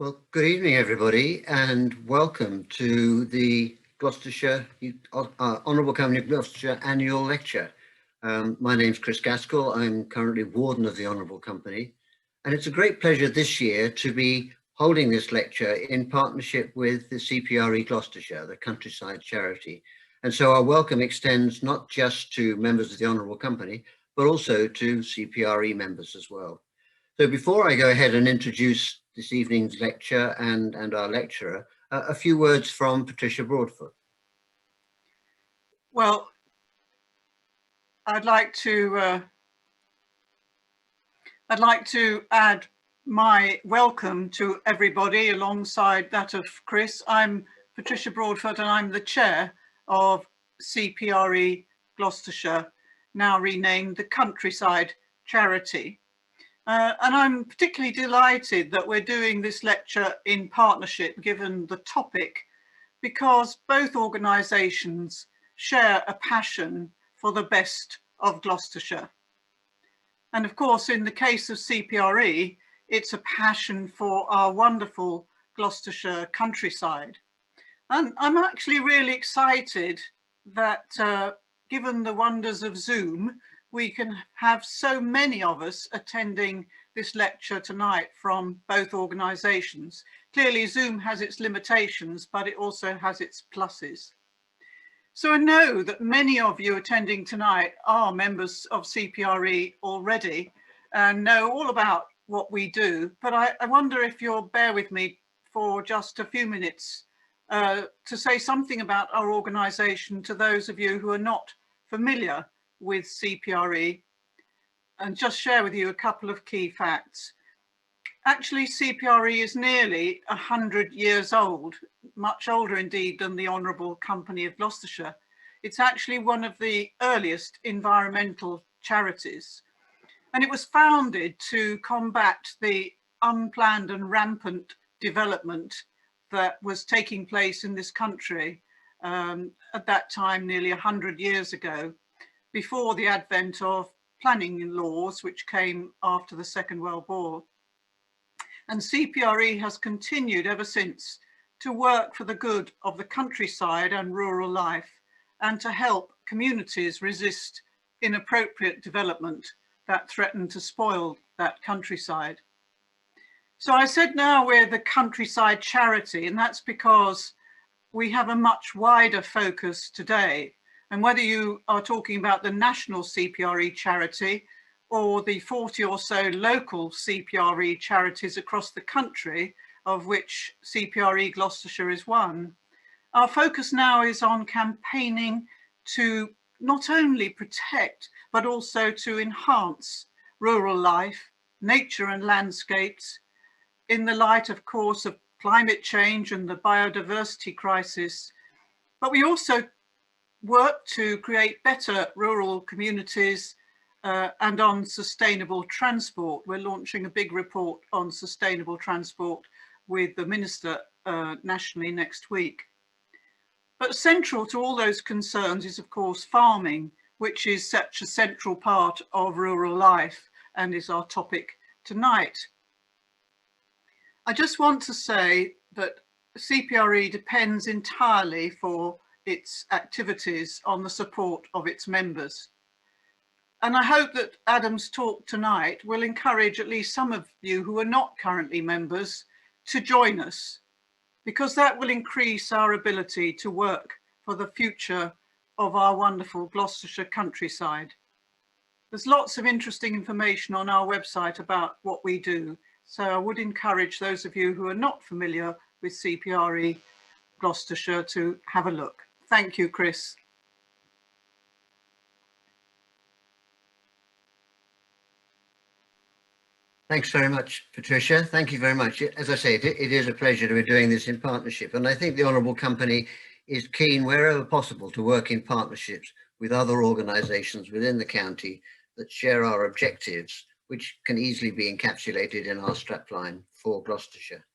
Well, good evening, everybody, and welcome to the Gloucestershire Honourable Company of Gloucestershire Annual Lecture. My name's Chris Gaskell. I'm currently Warden of the Honourable Company, and it's a great pleasure this year to be holding this lecture in partnership with the CPRE Gloucestershire, the countryside charity. And so our welcome extends not just to members of the Honourable Company, but also to CPRE members as well. So before I go ahead and introduce this evening's lecture and our lecturer, a few words from Patricia Broadfoot. Well, I'd like to add my welcome to everybody alongside that of Chris. I'm Patricia Broadfoot and I'm the chair of CPRE Gloucestershire, now renamed the Countryside Charity. And I'm particularly delighted that we're doing this lecture in partnership, given the topic, because both organisations share a passion for the best of Gloucestershire. And of course, in the case of CPRE, it's a passion for our wonderful Gloucestershire countryside. And I'm actually really excited that given the wonders of Zoom, we can have so many of us attending this lecture tonight from both organisations. Clearly Zoom has its limitations, but it also has its pluses. So I know that many of you attending tonight are members of CPRE already and know all about what we do, but I wonder if you'll bear with me for just a few minutes to say something about our organisation to those of you who are not familiar with CPRE, and just share with you a couple of key facts. Actually, CPRE is nearly 100 years old, much older indeed than the Honourable Company of Gloucestershire. It's actually one of the earliest environmental charities, and it was founded to combat the unplanned and rampant development that was taking place in this country at that time, nearly 100 years ago, before the advent of planning laws, which came after the Second World War. And CPRE has continued ever since to work for the good of the countryside and rural life, and to help communities resist inappropriate development that threatened to spoil that countryside. So I said now we're the countryside charity, and that's because we have a much wider focus today. And whether you are talking about the national CPRE charity or the 40 or so local CPRE charities across the country, of which CPRE Gloucestershire is one, our focus now is on campaigning to not only protect, but also to enhance rural life, nature and landscapes in the light, of course, of climate change and the biodiversity crisis. But we also work to create better rural communities and on sustainable transport. We're launching a big report on sustainable transport with the Minister nationally next week. But central to all those concerns is, of course, farming, which is such a central part of rural life and is our topic tonight. I just want to say that CPRE depends entirely for its activities on the support of its members. And I hope that Adam's talk tonight will encourage at least some of you who are not currently members to join us, because that will increase our ability to work for the future of our wonderful Gloucestershire countryside. There's lots of interesting information on our website about what we do, so I would encourage those of you who are not familiar with CPRE Gloucestershire to have a look. Thank you, Chris. Thanks very much, Patricia. Thank you very much. As I say, it is a pleasure to be doing this in partnership, and I think the Honourable Company is keen wherever possible to work in partnerships with other organisations within the county that share our objectives, which can easily be encapsulated in our strapline for Gloucestershire.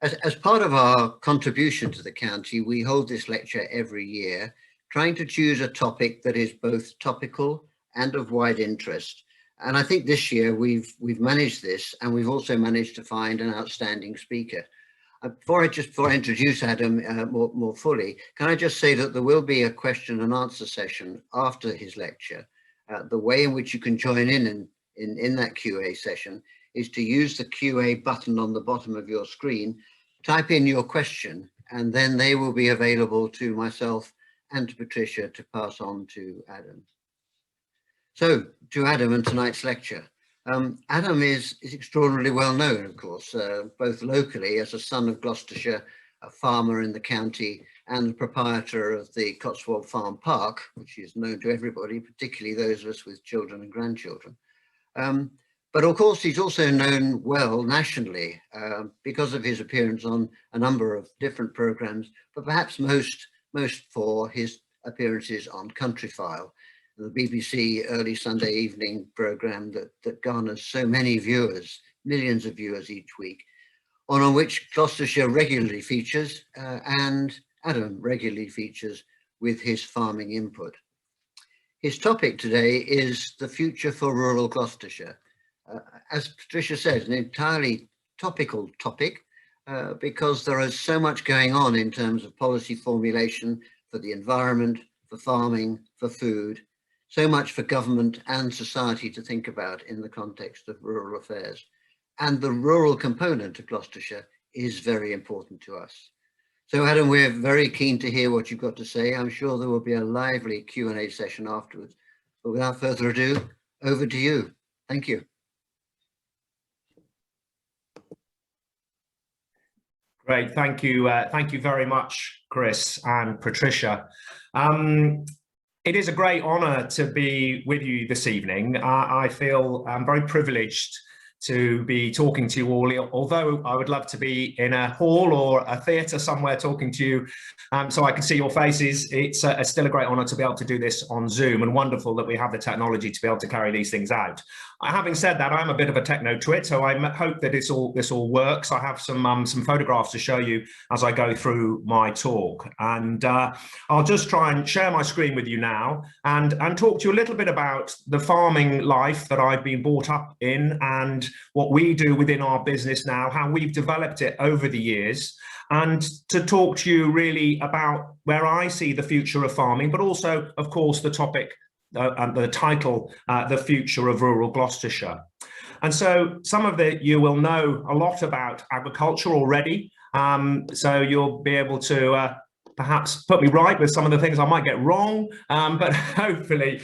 As part of our contribution to the county, we hold this lecture every year, trying to choose a topic that is both topical and of wide interest, And I think this year we've managed this, and we've also managed to find an outstanding speaker. Before I introduce Adam more fully, can I just say that there will be a question and answer session after his lecture. The way in which you can join in that QA session is to use the QA button on the bottom of your screen, type in your question, and then they will be available to myself and to Patricia to pass on to Adam. So to Adam and tonight's lecture. Adam is extraordinarily well known, of course, both locally as a son of Gloucestershire, a farmer in the county, and the proprietor of the Cotswold Farm Park, which is known to everybody, particularly those of us with children and grandchildren. But of course, he's also known well nationally because of his appearance on a number of different programs, but perhaps most for his appearances on Countryfile, the BBC early Sunday evening program that garners so many viewers, millions of viewers each week, on which Gloucestershire regularly features and Adam regularly features with his farming input. His topic today is the future for rural Gloucestershire. As Patricia said, an entirely topical topic because there is so much going on in terms of policy formulation for the environment, for farming, for food, so much for government and society to think about in the context of rural affairs. And the rural component of Gloucestershire is very important to us. So Adam, we're very keen to hear what you've got to say. I'm sure there will be a lively Q&A session afterwards. But without further ado, over to you. Thank you. Great, thank you very much, Chris and Patricia. It is a great honour to be with you this evening. I feel very privileged to be talking to you all, although I would love to be in a hall or a theatre somewhere talking to you so I can see your faces. It's still a great honour to be able to do this on Zoom, and wonderful that we have the technology to be able to carry these things out. Having said that, I'm a bit of a techno twit, so I hope that this all works. I have some photographs to show you as I go through my talk, and I'll just try and share my screen with you now and talk to you a little bit about the farming life that I've been brought up in and what we do within our business now, how we've developed it over the years, and to talk to you really about where I see the future of farming, but also, of course, the topic and the title, The Future of Rural Gloucestershire. And so some of you will know a lot about agriculture already, so you'll be able to perhaps put me right with some of the things I might get wrong, but hopefully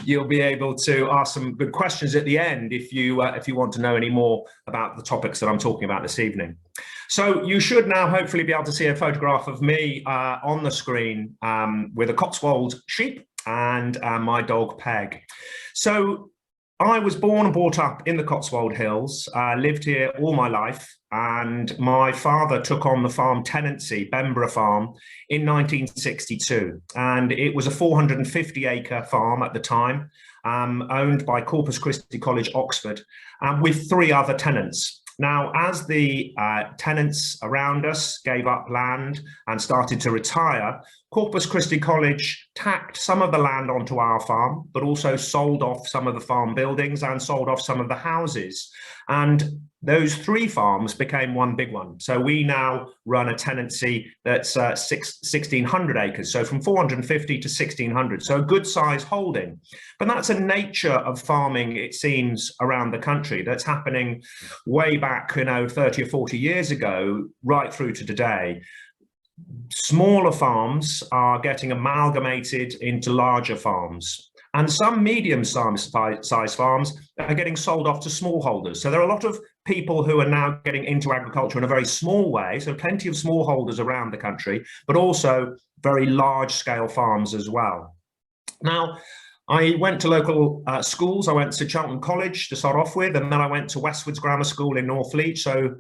you'll be able to ask some good questions at the end if you want to know any more about the topics that I'm talking about this evening. So you should now hopefully be able to see a photograph of me on the screen with a Cotswold sheep and my dog Peg. So I was born and brought up in the Cotswold Hills, lived here all my life, and my father took on the farm tenancy, Bemborough Farm, in 1962. And it was a 450-acre farm at the time, owned by Corpus Christi College, Oxford, with 3 other tenants. Now, as the tenants around us gave up land and started to retire, Corpus Christi College tacked some of the land onto our farm, but also sold off some of the farm buildings and sold off some of the houses. And those 3 farms became one big one. So we now run a tenancy that's 1,600 acres, so from 450 to 1,600, so a good size holding. But that's a nature of farming, it seems, around the country that's happening way back, 30 or 40 years ago, right through to today. Smaller farms are getting amalgamated into larger farms, and some medium-sized farms are getting sold off to smallholders. So there are a lot of people who are now getting into agriculture in a very small way, so plenty of smallholders around the country, but also very large-scale farms as well. Now, I went to local schools. I went to Cheltenham College to start off with, and then I went to Westwood's Grammar School in Northfleet, so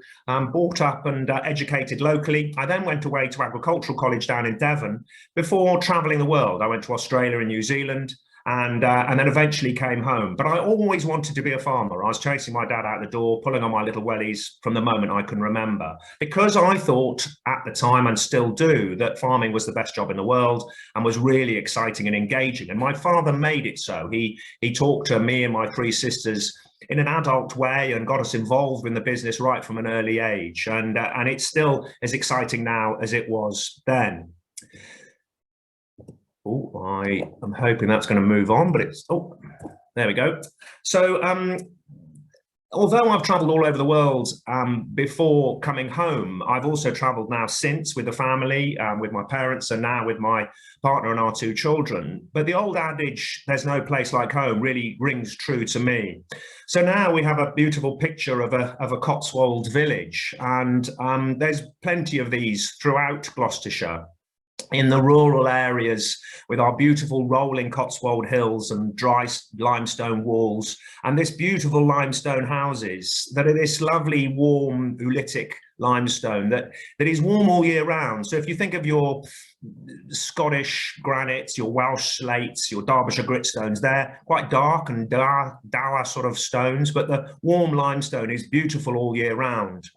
brought up and educated locally. I then went away to Agricultural College down in Devon before travelling the world. I went to Australia and New Zealand, and then eventually came home. But I always wanted to be a farmer. I was chasing my dad out the door, pulling on my little wellies from the moment I can remember, because I thought at the time, and still do, that farming was the best job in the world and was really exciting and engaging. And my father made it so. He talked to me and my three sisters in an adult way and got us involved in the business right from an early age. And it's still as exciting now as it was then. Oh, I am hoping that's going to move on, but it's, oh, there we go. So although I've traveled all over the world before coming home, I've also traveled now since with the family, with my parents, and now with my partner and our two children. But the old adage, there's no place like home, really rings true to me. So now we have a beautiful picture of a Cotswold village, and there's plenty of these throughout Gloucestershire, in the rural areas, with our beautiful rolling Cotswold hills and dry limestone walls, and this beautiful limestone houses that are this lovely warm oolitic limestone that is warm all year round. So if you think of your Scottish granites, your Welsh slates, your Derbyshire gritstones, they're quite dark and dour sort of stones, but the warm limestone is beautiful all year round.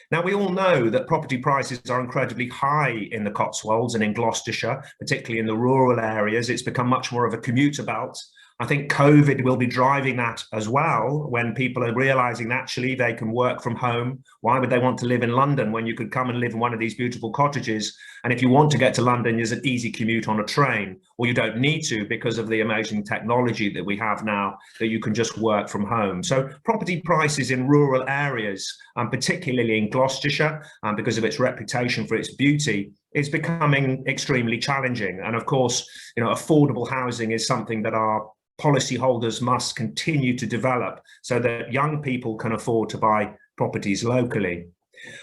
Now, we all know that property prices are incredibly high in the Cotswolds and in Gloucestershire, particularly in the rural areas. It's become much more of a commuter belt. I think COVID will be driving that as well, when people are realizing actually they can work from home. Why would they want to live in London when you could come and live in one of these beautiful cottages? And if you want to get to London, there's an easy commute on a train, or you don't need to because of the amazing technology that we have now, that you can just work from home. So property prices in rural areas, particularly in Gloucestershire, because of its reputation for its beauty, is becoming extremely challenging. And of course, you know, affordable housing is something that our policyholders must continue to develop so that young people can afford to buy properties locally.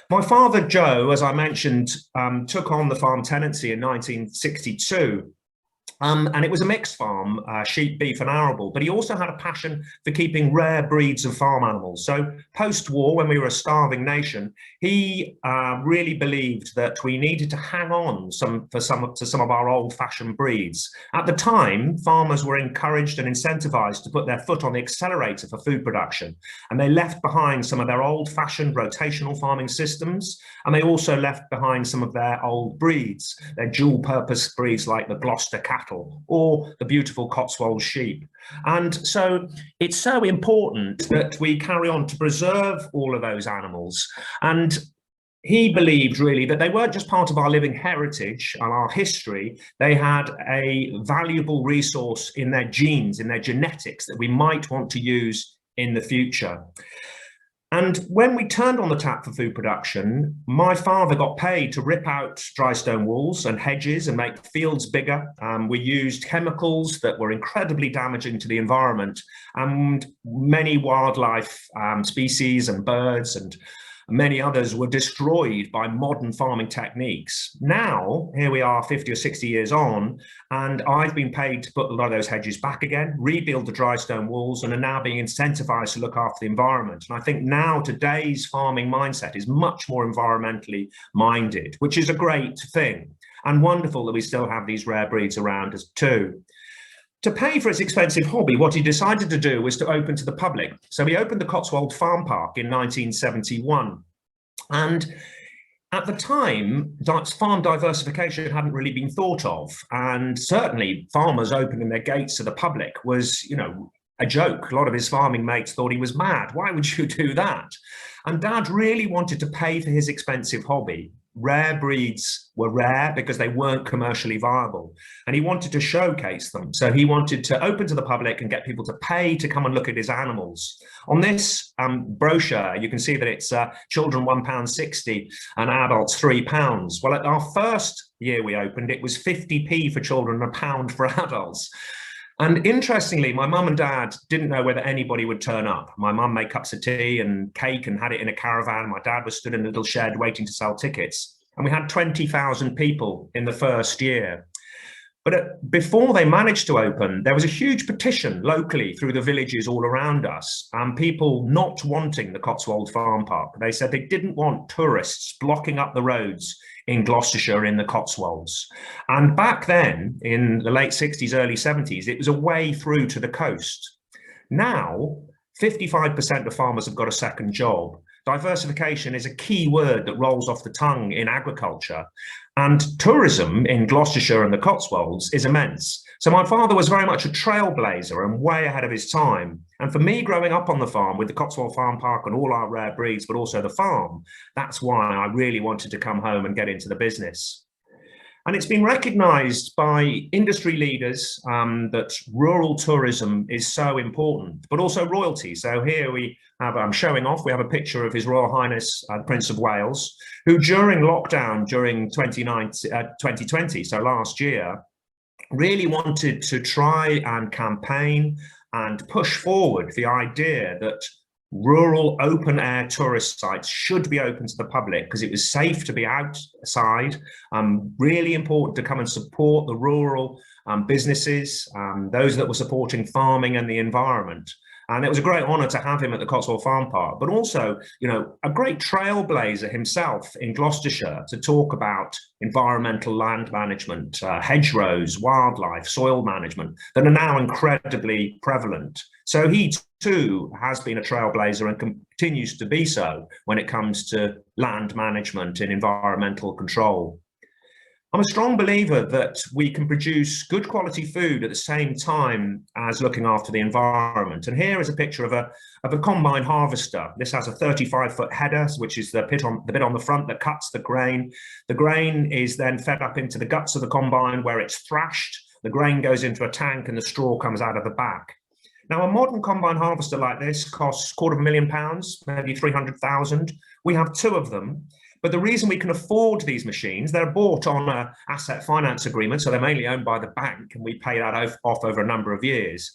My father, Joe, as I mentioned, took on the farm tenancy in 1962. And it was a mixed farm, sheep, beef and arable, but he also had a passion for keeping rare breeds of farm animals. So post-war, when we were a starving nation, he really believed that we needed to hang on to some of our old-fashioned breeds. At the time, farmers were encouraged and incentivized to put their foot on the accelerator for food production, and they left behind some of their old-fashioned rotational farming systems, and they also left behind some of their old breeds, their dual-purpose breeds like the Gloucester cattle or the beautiful Cotswold sheep. And so it's so important that we carry on to preserve all of those animals. And he believed really that they weren't just part of our living heritage and our history, they had a valuable resource in their genes, in their genetics, that we might want to use in the future. And when we turned on the tap for food production, my father got paid to rip out dry stone walls and hedges and make fields bigger. We used chemicals that were incredibly damaging to the environment, and many wildlife species and birds and many others were destroyed by modern farming techniques. Now, here we are 50 or 60 years on, and I've been paid to put a lot of those hedges back again, rebuild the dry stone walls, and are now being incentivized to look after the environment. And I think now today's farming mindset is much more environmentally minded, which is a great thing, and wonderful that we still have these rare breeds around us too. To pay for his expensive hobby, what he decided to do was to open to the public. So he opened the Cotswold Farm Park in 1971. And at the time, farm diversification hadn't really been thought of. And certainly farmers opening their gates to the public was, you know, a joke. A lot of his farming mates thought he was mad. Why would you do that? And Dad really wanted to pay for his expensive hobby. Rare breeds were rare because they weren't commercially viable, and he wanted to showcase them. So he wanted to open to the public and get people to pay to come and look at his animals. On this brochure, you can see that it's children £1.60 and adults £3. Well, at our first year we opened, it was 50p for children and £1 for adults. And interestingly, my mum and dad didn't know whether anybody would turn up. My mum made cups of tea and cake and had it in a caravan. My dad was stood in a little shed waiting to sell tickets. And we had 20,000 people in the first year. But before they managed to open, there was a huge petition locally through the villages all around us, and people not wanting the Cotswold Farm Park. They said they didn't want tourists blocking up the roads in Gloucestershire in the Cotswolds. And back then, in the late 60s, early 70s, it was a way through to the coast. Now, 55% of farmers have got a second job. Diversification is a key word that rolls off the tongue in agriculture. And tourism in Gloucestershire and the Cotswolds is immense. So my father was very much a trailblazer and way ahead of his time. And for me, growing up on the farm with the Cotswold Farm Park and all our rare breeds, but also the farm, that's why I really wanted to come home and get into the business. And it's been recognised by industry leaders that rural tourism is so important, but also royalty. So here we have, I'm showing off, we have a picture of His Royal Highness the Prince of Wales, who during lockdown, during 2020, so last year, really wanted to try and campaign and push forward the idea that rural open air tourist sites should be open to the public because it was safe to be outside. Really important to come and support the rural businesses, those that were supporting farming and the environment. And it was a great honour to have him at the Cotswold Farm Park, but also, you know, a great trailblazer himself in Gloucestershire to talk about environmental land management, hedgerows, wildlife, soil management that are now incredibly prevalent. So he too has been a trailblazer and continues to be so when it comes to land management and environmental control. I'm a strong believer that we can produce good quality food at the same time as looking after the environment. And here is a picture of a combine harvester. This has a 35-foot header, which is the bit on the front that cuts the grain. The grain is then fed up into the guts of the combine where it's thrashed. The grain goes into a tank and the straw comes out of the back. Now, a modern combine harvester like this costs £250,000, maybe 300,000. We have two of them. But the reason we can afford these machines, they're bought on an asset finance agreement, so they're mainly owned by the bank, and we pay that off over a number of years.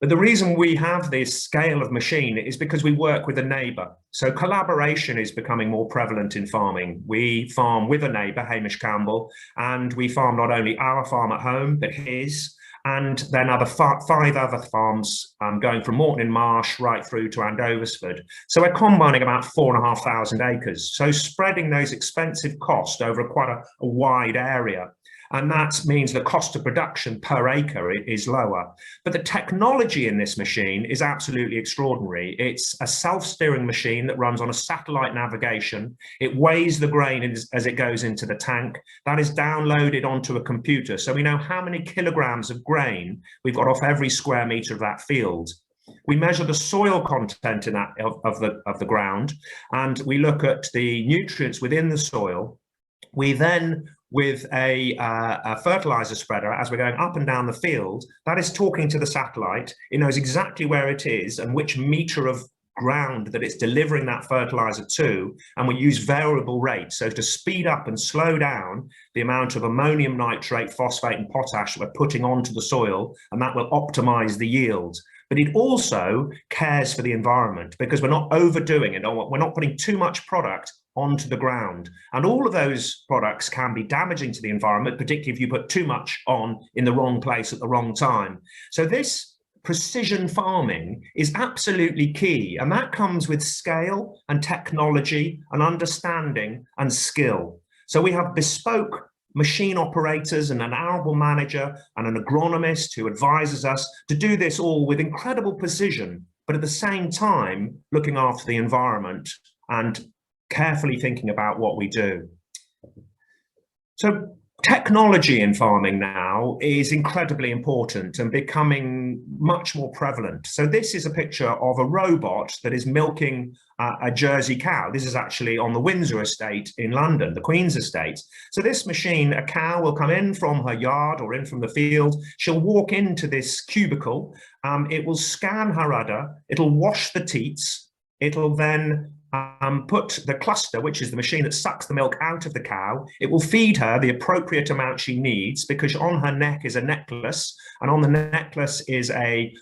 But the reason we have this scale of machine is because we work with a neighbour. So collaboration is becoming more prevalent in farming. We farm with a neighbour, Hamish Campbell, and we farm not only our farm at home, but his, and then five other farms going from Morton in Marsh right through to Andoversford. So we're combining about 4,500 acres. So spreading those expensive costs over quite a wide area. And that means the cost of production per acre is lower. But the technology in this machine is absolutely extraordinary. It's a self-steering machine that runs on a satellite navigation. It weighs the grain as it goes into the tank. That is downloaded onto a computer. So we know how many kilograms of grain we've got off every square metre of that field. We measure the soil content in that of the ground, and we look at the nutrients within the soil. We then, with a fertilizer spreader, as we're going up and down the field, that is talking to the satellite. It knows exactly where it is and which metre of ground that it's delivering that fertilizer to, and we use variable rates, so to speed up and slow down the amount of ammonium nitrate, phosphate and potash that we're putting onto the soil, and that will optimize the yield. But it also cares for the environment because we're not overdoing it, we're not putting too much product onto the ground, and all of those products can be damaging to the environment, particularly if you put too much on in the wrong place at the wrong time. So this precision farming is absolutely key, and that comes with scale and technology and understanding and skill. So we have bespoke machine operators and an arable manager and an agronomist who advises us to do this all with incredible precision, but at the same time looking after the environment and carefully thinking about what we do. So technology in farming now is incredibly important and becoming much more prevalent. So this is a picture of a robot that is milking a Jersey cow. This is actually on the Windsor estate in London, the Queen's estate. So this machine, a cow will come in from her yard or in from the field. She'll walk into this cubicle. It will scan her udder. It'll wash the teats. It'll then put the cluster, which is the machine that sucks the milk out of the cow. It will feed her the appropriate amount she needs, because on her neck is a necklace, and on the necklace is a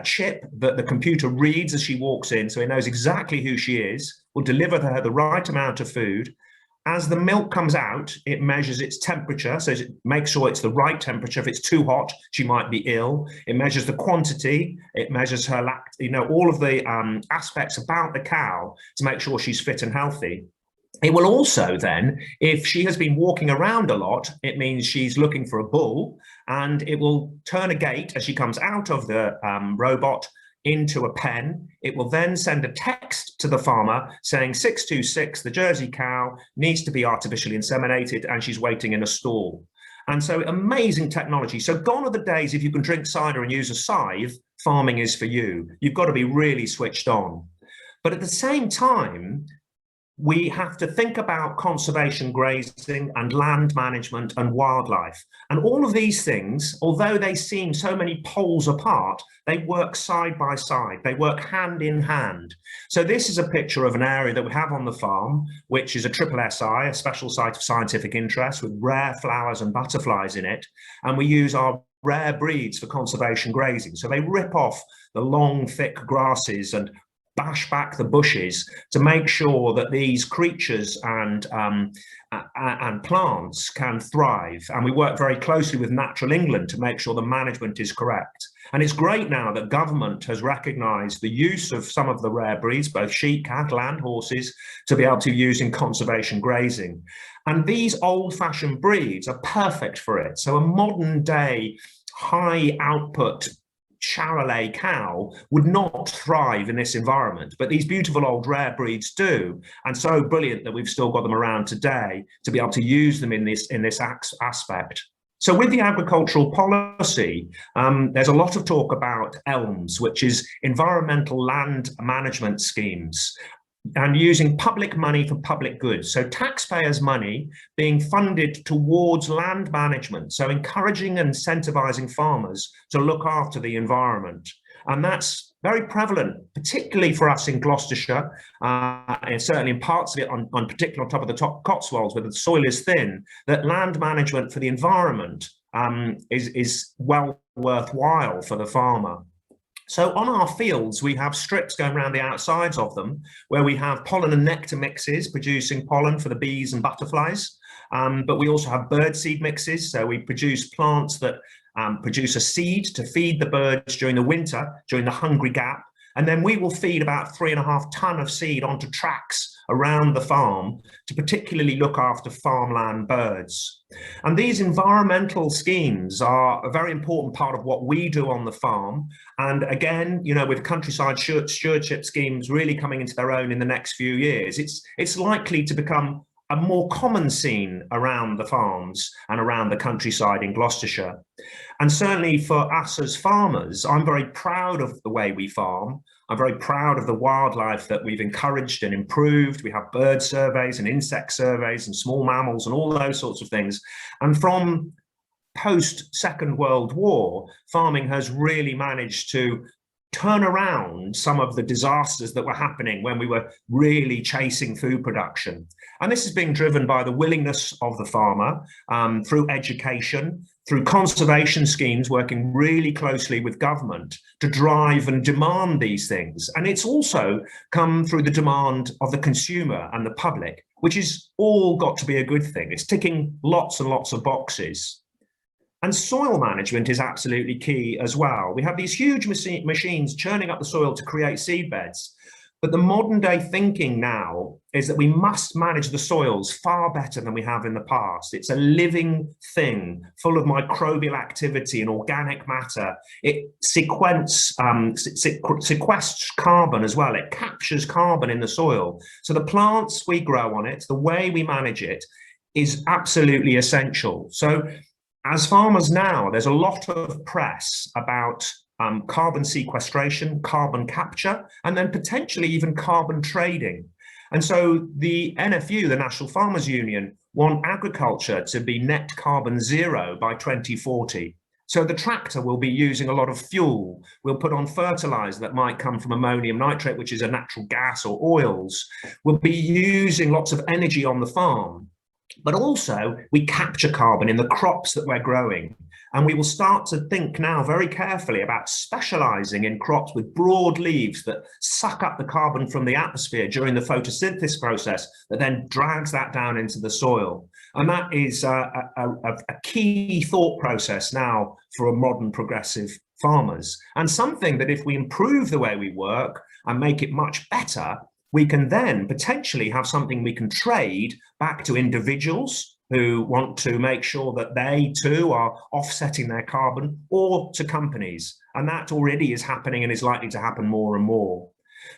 chip that the computer reads as she walks in, so it knows exactly who she is, will deliver her the right amount of food. As the milk comes out, it measures its temperature, so it makes sure it's the right temperature. If it's too hot, she might be ill. It measures the quantity, it measures her all of the aspects about the cow to make sure she's fit and healthy. It will also then, if she has been walking around a lot, it means she's looking for a bull, and it will turn a gate as she comes out of the robot into a pen. It will then send a text to the farmer saying 626, the Jersey cow needs to be artificially inseminated and she's waiting in a stall. And so amazing technology. So gone are the days if you can drink cider and use a scythe, farming is for you. You've got to be really switched on. But at the same time, we have to think about conservation grazing and land management and wildlife. And all of these things, although they seem so many poles apart, they work side by side. They work hand in hand. So this is a picture of an area that we have on the farm, which is a triple SI, a special site of scientific interest with rare flowers and butterflies in it. And we use our rare breeds for conservation grazing. So they rip off the long, thick grasses and bash back the bushes to make sure that these creatures and plants can thrive. And we work very closely with Natural England to make sure the management is correct. And it's great now that government has recognised the use of some of the rare breeds, both sheep, cattle and horses, to be able to use in conservation grazing. And these old-fashioned breeds are perfect for it. So a modern day high output Charolais cow would not thrive in this environment, but these beautiful old rare breeds do, and so brilliant that we've still got them around today to be able to use them in this aspect. So with the agricultural policy, there's a lot of talk about ELMS, which is environmental land management schemes, and using public money for public goods. So taxpayers' money being funded towards land management, so encouraging and incentivizing farmers to look after the environment. And that's very prevalent, particularly for us in Gloucestershire, and certainly in parts of it, particularly on top of the top Cotswolds, where the soil is thin, that land management for the environment is well worthwhile for the farmer. So on our fields, we have strips going around the outsides of them, where we have pollen and nectar mixes producing pollen for the bees and butterflies. But we also have bird seed mixes. So we produce plants that produce a seed to feed the birds during the winter, during the hungry gap. And then we will feed about 3.5 tons of seed onto tracks around the farm to particularly look after farmland birds. And these environmental schemes are a very important part of what we do on the farm. And again, you know, with countryside stewardship schemes really coming into their own in the next few years, it's likely to become a more common scene around the farms and around the countryside in Gloucestershire. And certainly for us as farmers, I'm very proud of the way we farm. I'm very proud of the wildlife that we've encouraged and improved. We have bird surveys and insect surveys and small mammals and all those sorts of things. And from post-Second World War, farming has really managed to turn around some of the disasters that were happening when we were really chasing food production. And this is being driven by the willingness of the farmer through education, through conservation schemes, working really closely with government to drive and demand these things. And it's also come through the demand of the consumer and the public, which is all got to be a good thing. It's ticking lots and lots of boxes. And soil management is absolutely key as well. We have these huge machines churning up the soil to create seed beds. But the modern day thinking now is that we must manage the soils far better than we have in the past. It's a living thing full of microbial activity and organic matter. It sequesters carbon as well. It captures carbon in the soil. So the plants we grow on it, the way we manage it is absolutely essential. So as farmers now, there's a lot of press about carbon sequestration, carbon capture, and then potentially even carbon trading. And so the NFU, the National Farmers Union, want agriculture to be net carbon zero by 2040. So the tractor will be using a lot of fuel. We'll put on fertilizer that might come from ammonium nitrate, which is a natural gas, or oils. We'll be using lots of energy on the farm. But also we capture carbon in the crops that we're growing. And we will start to think now very carefully about specializing in crops with broad leaves that suck up the carbon from the atmosphere during the photosynthesis process that then drags that down into the soil. And that is a key thought process now for modern progressive farmers, and something that if we improve the way we work and make it much better, we can then potentially have something we can trade back to individuals who want to make sure that they too are offsetting their carbon, or to companies. And that already is happening and is likely to happen more and more.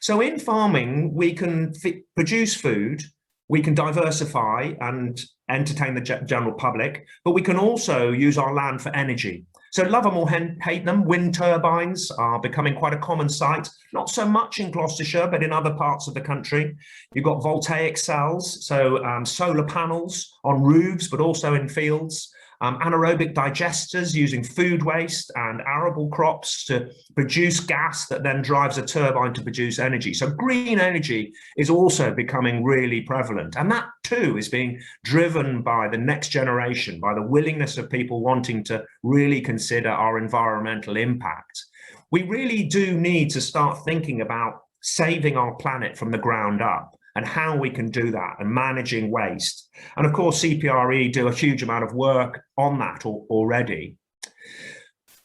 So in farming, we can produce food, we can diversify and entertain the general public, but we can also use our land for energy. So love them or hate them, wind turbines are becoming quite a common sight, not so much in Gloucestershire, but in other parts of the country. You've got voltaic cells, so solar panels on roofs, but also in fields. Anaerobic digesters using food waste and arable crops to produce gas that then drives a turbine to produce energy. So green energy is also becoming really prevalent. And that too is being driven by the next generation, by the willingness of people wanting to really consider our environmental impact. We really do need to start thinking about saving our planet from the ground up, and how we can do that, and managing waste. And of course, CPRE do a huge amount of work on that already.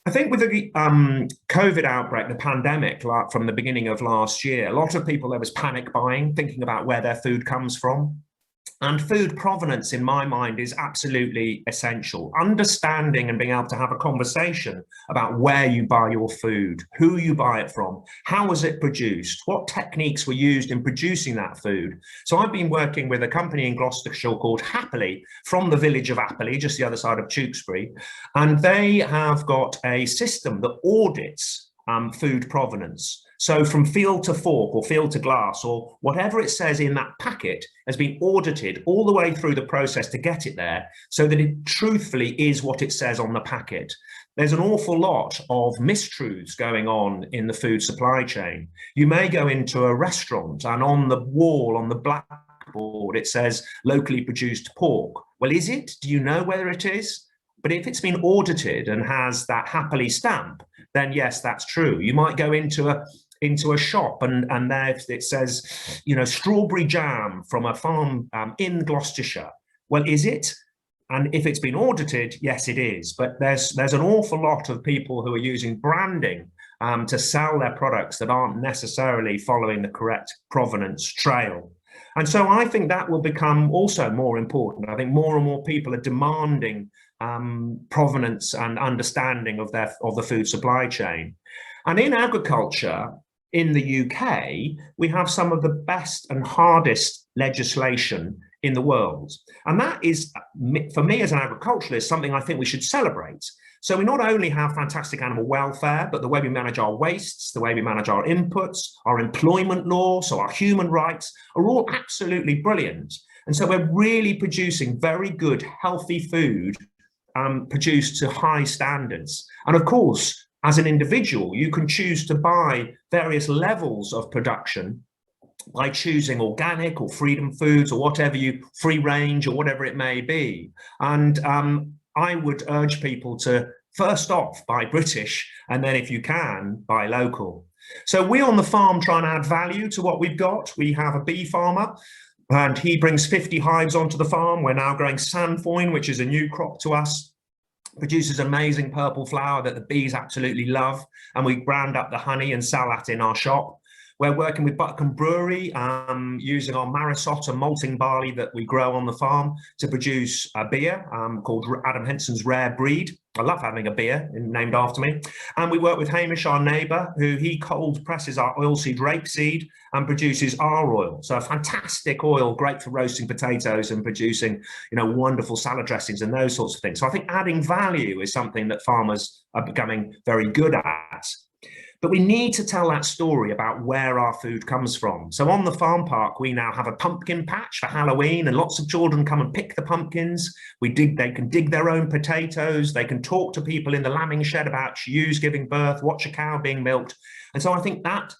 I think with the COVID outbreak, the pandemic, like from the beginning of last year, a lot of people, there was panic buying, thinking about where their food comes from. And food provenance, in my mind, is absolutely essential. Understanding and being able to have a conversation about where you buy your food, who you buy it from, how was it produced, what techniques were used in producing that food. So I've been working with a company in Gloucestershire called Happily, from the village of Happily, just the other side of Tewkesbury. And they have got a system that audits food provenance. So from field to fork, or field to glass, or whatever it says in that packet has been audited all the way through the process to get it there, so that it truthfully is what it says on the packet. There's an awful lot of mistruths going on in the food supply chain. You may go into a restaurant and on the wall, on the blackboard, it says locally produced pork. Well, is it? Do you know whether it is? But if it's been audited and has that Happily stamp, then yes, that's true. You might go into a shop and there it says, you know, strawberry jam from a farm in Gloucestershire. Well, is it? And if it's been audited, yes, it is. But there's an awful lot of people who are using branding to sell their products that aren't necessarily following the correct provenance trail. And so I think that will become also more important. I think more and more people are demanding provenance and understanding of the food supply chain. And in agriculture, in the UK, we have some of the best and hardest legislation in the world. And that is, for me as an agriculturalist, something I think we should celebrate. So we not only have fantastic animal welfare, but the way we manage our wastes, the way we manage our inputs, our employment law, so our human rights are all absolutely brilliant. And so we're really producing very good, healthy food produced to high standards. And of course, as an individual, you can choose to buy various levels of production by choosing organic or freedom foods or whatever free range or whatever it may be. And I would urge people to first off buy British, and then if you can, buy local. So we on the farm try and add value to what we've got. We have a bee farmer and he brings 50 hives onto the farm. We're now growing sainfoin, which is a new crop to us. Produces amazing purple flower that the bees absolutely love, and we brand up the honey and sell that in our shop. We're working with Buckham Brewery, using our Marisota malting barley that we grow on the farm to produce a beer called Adam Henson's Rare Breed. I love having a beer named after me. And we work with Hamish, our neighbour, who he cold presses our oilseed rapeseed and produces our oil. So a fantastic oil, great for roasting potatoes and producing, you know, wonderful salad dressings and those sorts of things. So I think adding value is something that farmers are becoming very good at. But we need to tell that story about where our food comes from. So on the farm park, we now have a pumpkin patch for Halloween, and lots of children come and pick the pumpkins. They can dig their own potatoes. They can talk to people in the lambing shed about ewes giving birth, watch a cow being milked. And so I think that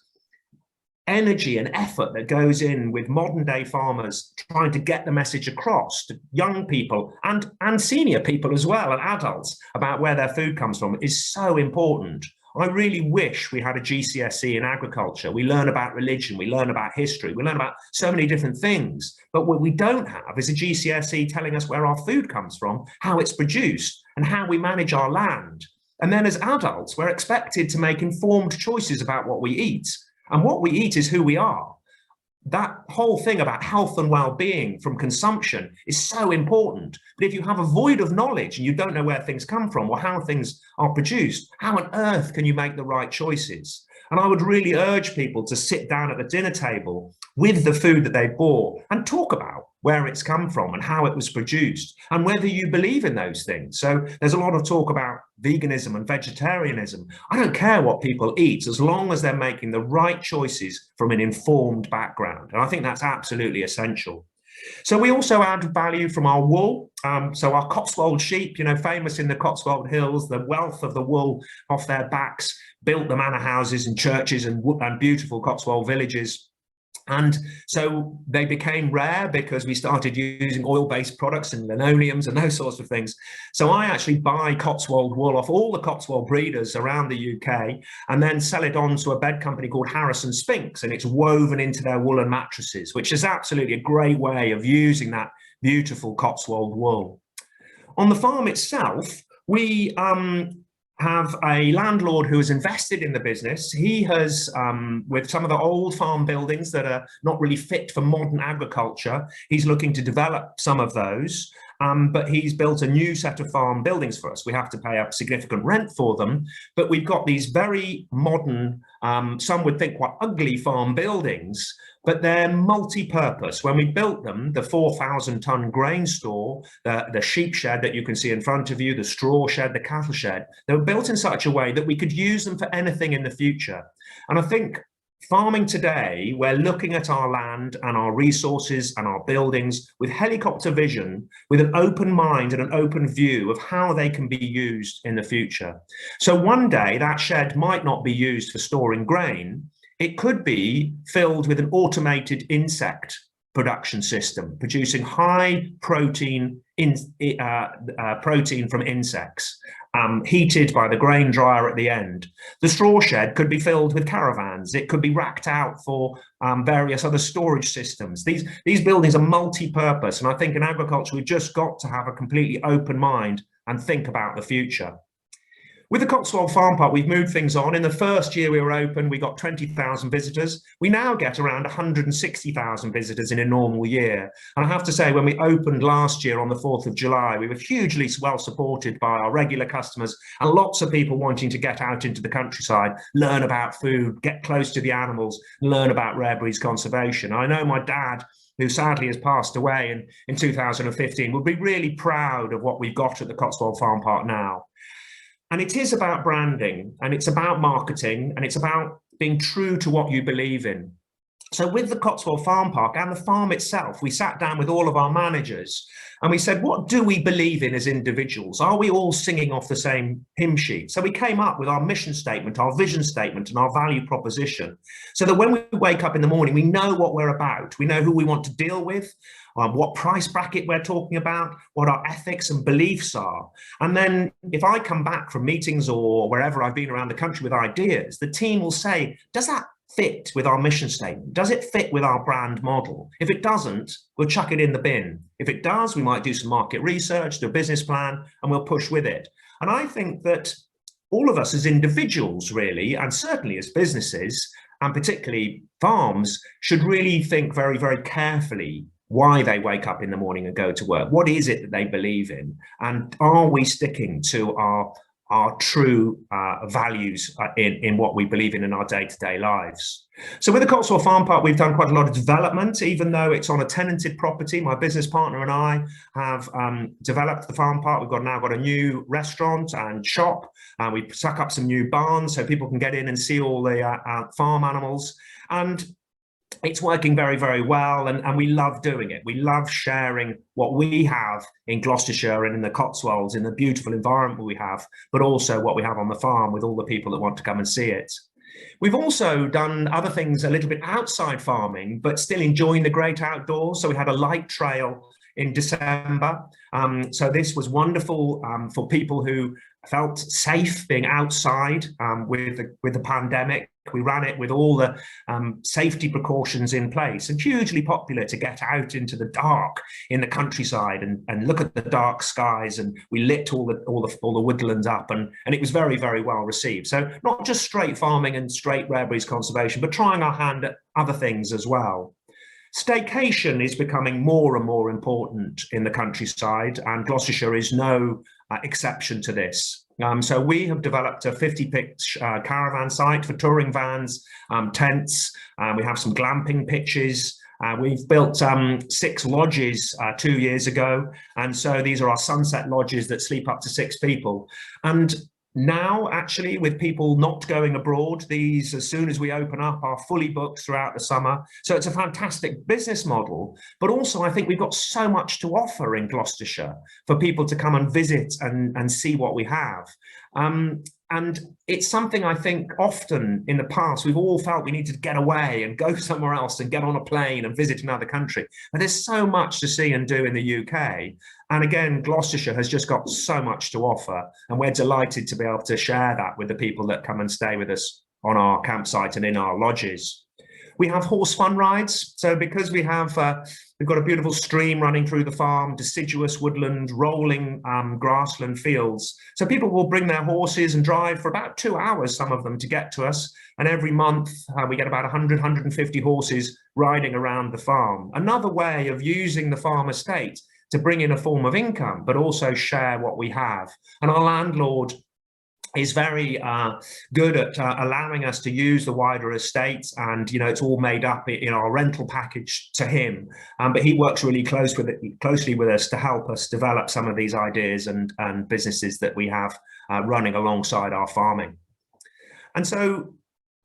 energy and effort that goes in with modern day farmers trying to get the message across to young people and senior people as well, and adults, about where their food comes from is so important. I really wish we had a GCSE in agriculture. We learn about religion, we learn about history, we learn about so many different things. But what we don't have is a GCSE telling us where our food comes from, how it's produced, and how we manage our land. And then as adults, we're expected to make informed choices about what we eat. And what we eat is who we are. that whole thing about health and well-being from consumption is so important. But if you have a void of knowledge and you don't know where things come from or how things are produced, how on earth can you make the right choices? And I would really urge people to sit down at the dinner table with the food that they bought and talk about where it's come from and how it was produced and whether you believe in those things. So there's a lot of talk about veganism and vegetarianism. I don't care what people eat as long as they're making the right choices from an informed background. And I think that's absolutely essential. So we also add value from our wool. So our Cotswold sheep, famous in the Cotswold Hills, the wealth of the wool off their backs, built the manor houses and churches and beautiful Cotswold villages. And so they became rare because we started using oil-based products and linoleums and those sorts of things. So I actually buy Cotswold wool off all the Cotswold breeders around the UK and then sell it on to a bed company called Harrison Spinks, and it's woven into their woolen mattresses, which is absolutely a great way of using that beautiful Cotswold wool. On the farm itself, we have a landlord who has invested in the business. He has, with some of the old farm buildings that are not really fit for modern agriculture, he's looking to develop some of those, but he's built a new set of farm buildings for us. We have to pay a significant rent for them, but we've got these very modern, some would think quite ugly farm buildings, but they're multi-purpose. When we built them, the 4,000-ton grain store, the sheep shed that you can see in front of you, the straw shed, the cattle shed, they were built in such a way that we could use them for anything in the future. And I think farming today, we're looking at our land and our resources and our buildings with helicopter vision, with an open mind and an open view of how they can be used in the future. So one day that shed might not be used for storing grain. It could be filled with an automated insect production system, producing high protein protein from insects, heated by the grain dryer at the end. The straw shed could be filled with caravans. It could be racked out for various other storage systems. These buildings are multi-purpose, and I think in agriculture we've just got to have a completely open mind and think about the future. With the Cotswold Farm Park, we've moved things on. In the first year we were open, we got 20,000 visitors. We now get around 160,000 visitors in a normal year. And I have to say, when we opened last year on the 4th of July, we were hugely well supported by our regular customers and lots of people wanting to get out into the countryside, learn about food, get close to the animals, learn about rare breeds conservation. I know my dad, who sadly has passed away in 2015, would be really proud of what we've got at the Cotswold Farm Park now. And it is about branding, and it's about marketing, and it's about being true to what you believe in. So with the Cotswold Farm Park and the farm itself, we sat down with all of our managers and we said, what do we believe in as individuals? Are we all singing off the same hymn sheet? So we came up with our mission statement, our vision statement, and our value proposition, so that when we wake up in the morning, we know what we're about. We know who we want to deal with, what price bracket we're talking about, what our ethics and beliefs are. And then if I come back from meetings or wherever I've been around the country with ideas, the team will say, does that fit with our mission statement? Does it fit with our brand model? If it doesn't, we'll chuck it in the bin. If it does, we might do some market research, do a business plan, and we'll push with it. And I think that all of us as individuals, really, and certainly as businesses, and particularly farms, should really think very, very carefully why they wake up in the morning and go to work. What is it that they believe in? And are we sticking to our true values in what we believe in our day-to-day lives? So with the Cotswold Farm Park, we've done quite a lot of development, even though it's on a tenanted property. My business partner and I have developed the farm park. We've now got a new restaurant and shop. We've stuck up some new barns so people can get in and see all the farm animals. And it's working very, very well, and we love doing it. We love sharing what we have in Gloucestershire and in the Cotswolds, in the beautiful environment we have, but also what we have on the farm with all the people that want to come and see it. We've also done other things a little bit outside farming, but still enjoying the great outdoors. So we had a light trail in December. So this was wonderful for people who felt safe being outside with the pandemic. We ran it with all the safety precautions in place, and hugely popular to get out into the dark in the countryside and look at the dark skies. And we lit all the woodlands up, and it was very, very well received. So not just straight farming and straight rare breeds conservation, but trying our hand at other things as well. Staycation is becoming more and more important in the countryside, and Gloucestershire is no exception to this. So we have developed a 50-pitch caravan site for touring vans, tents. We have some glamping pitches. We've built 6 lodges 2 years ago. And so these are our sunset lodges that sleep up to 6 people. And now, actually, with people not going abroad, these, as soon as we open up, are fully booked throughout the summer. So it's a fantastic business model. But also, I think we've got so much to offer in Gloucestershire for people to come and visit and see what we have. And it's something I think often in the past, we've all felt we need to get away and go somewhere else and get on a plane and visit another country. But there's so much to see and do in the UK. And again, Gloucestershire has just got so much to offer. And we're delighted to be able to share that with the people that come and stay with us on our campsite and in our lodges. We have horse fun rides. So because we have, we've got a beautiful stream running through the farm, deciduous woodland, rolling grassland fields. So people will bring their horses and drive for about 2 hours, some of them, to get to us. And every month we get about 100, 150 horses riding around the farm. Another way of using the farm estate to bring in a form of income, but also share what we have. And our landlord is very good at allowing us to use the wider estates, and it's all made up in our rental package to him. But he works really closely with us to help us develop some of these ideas and businesses that we have running alongside our farming. And so,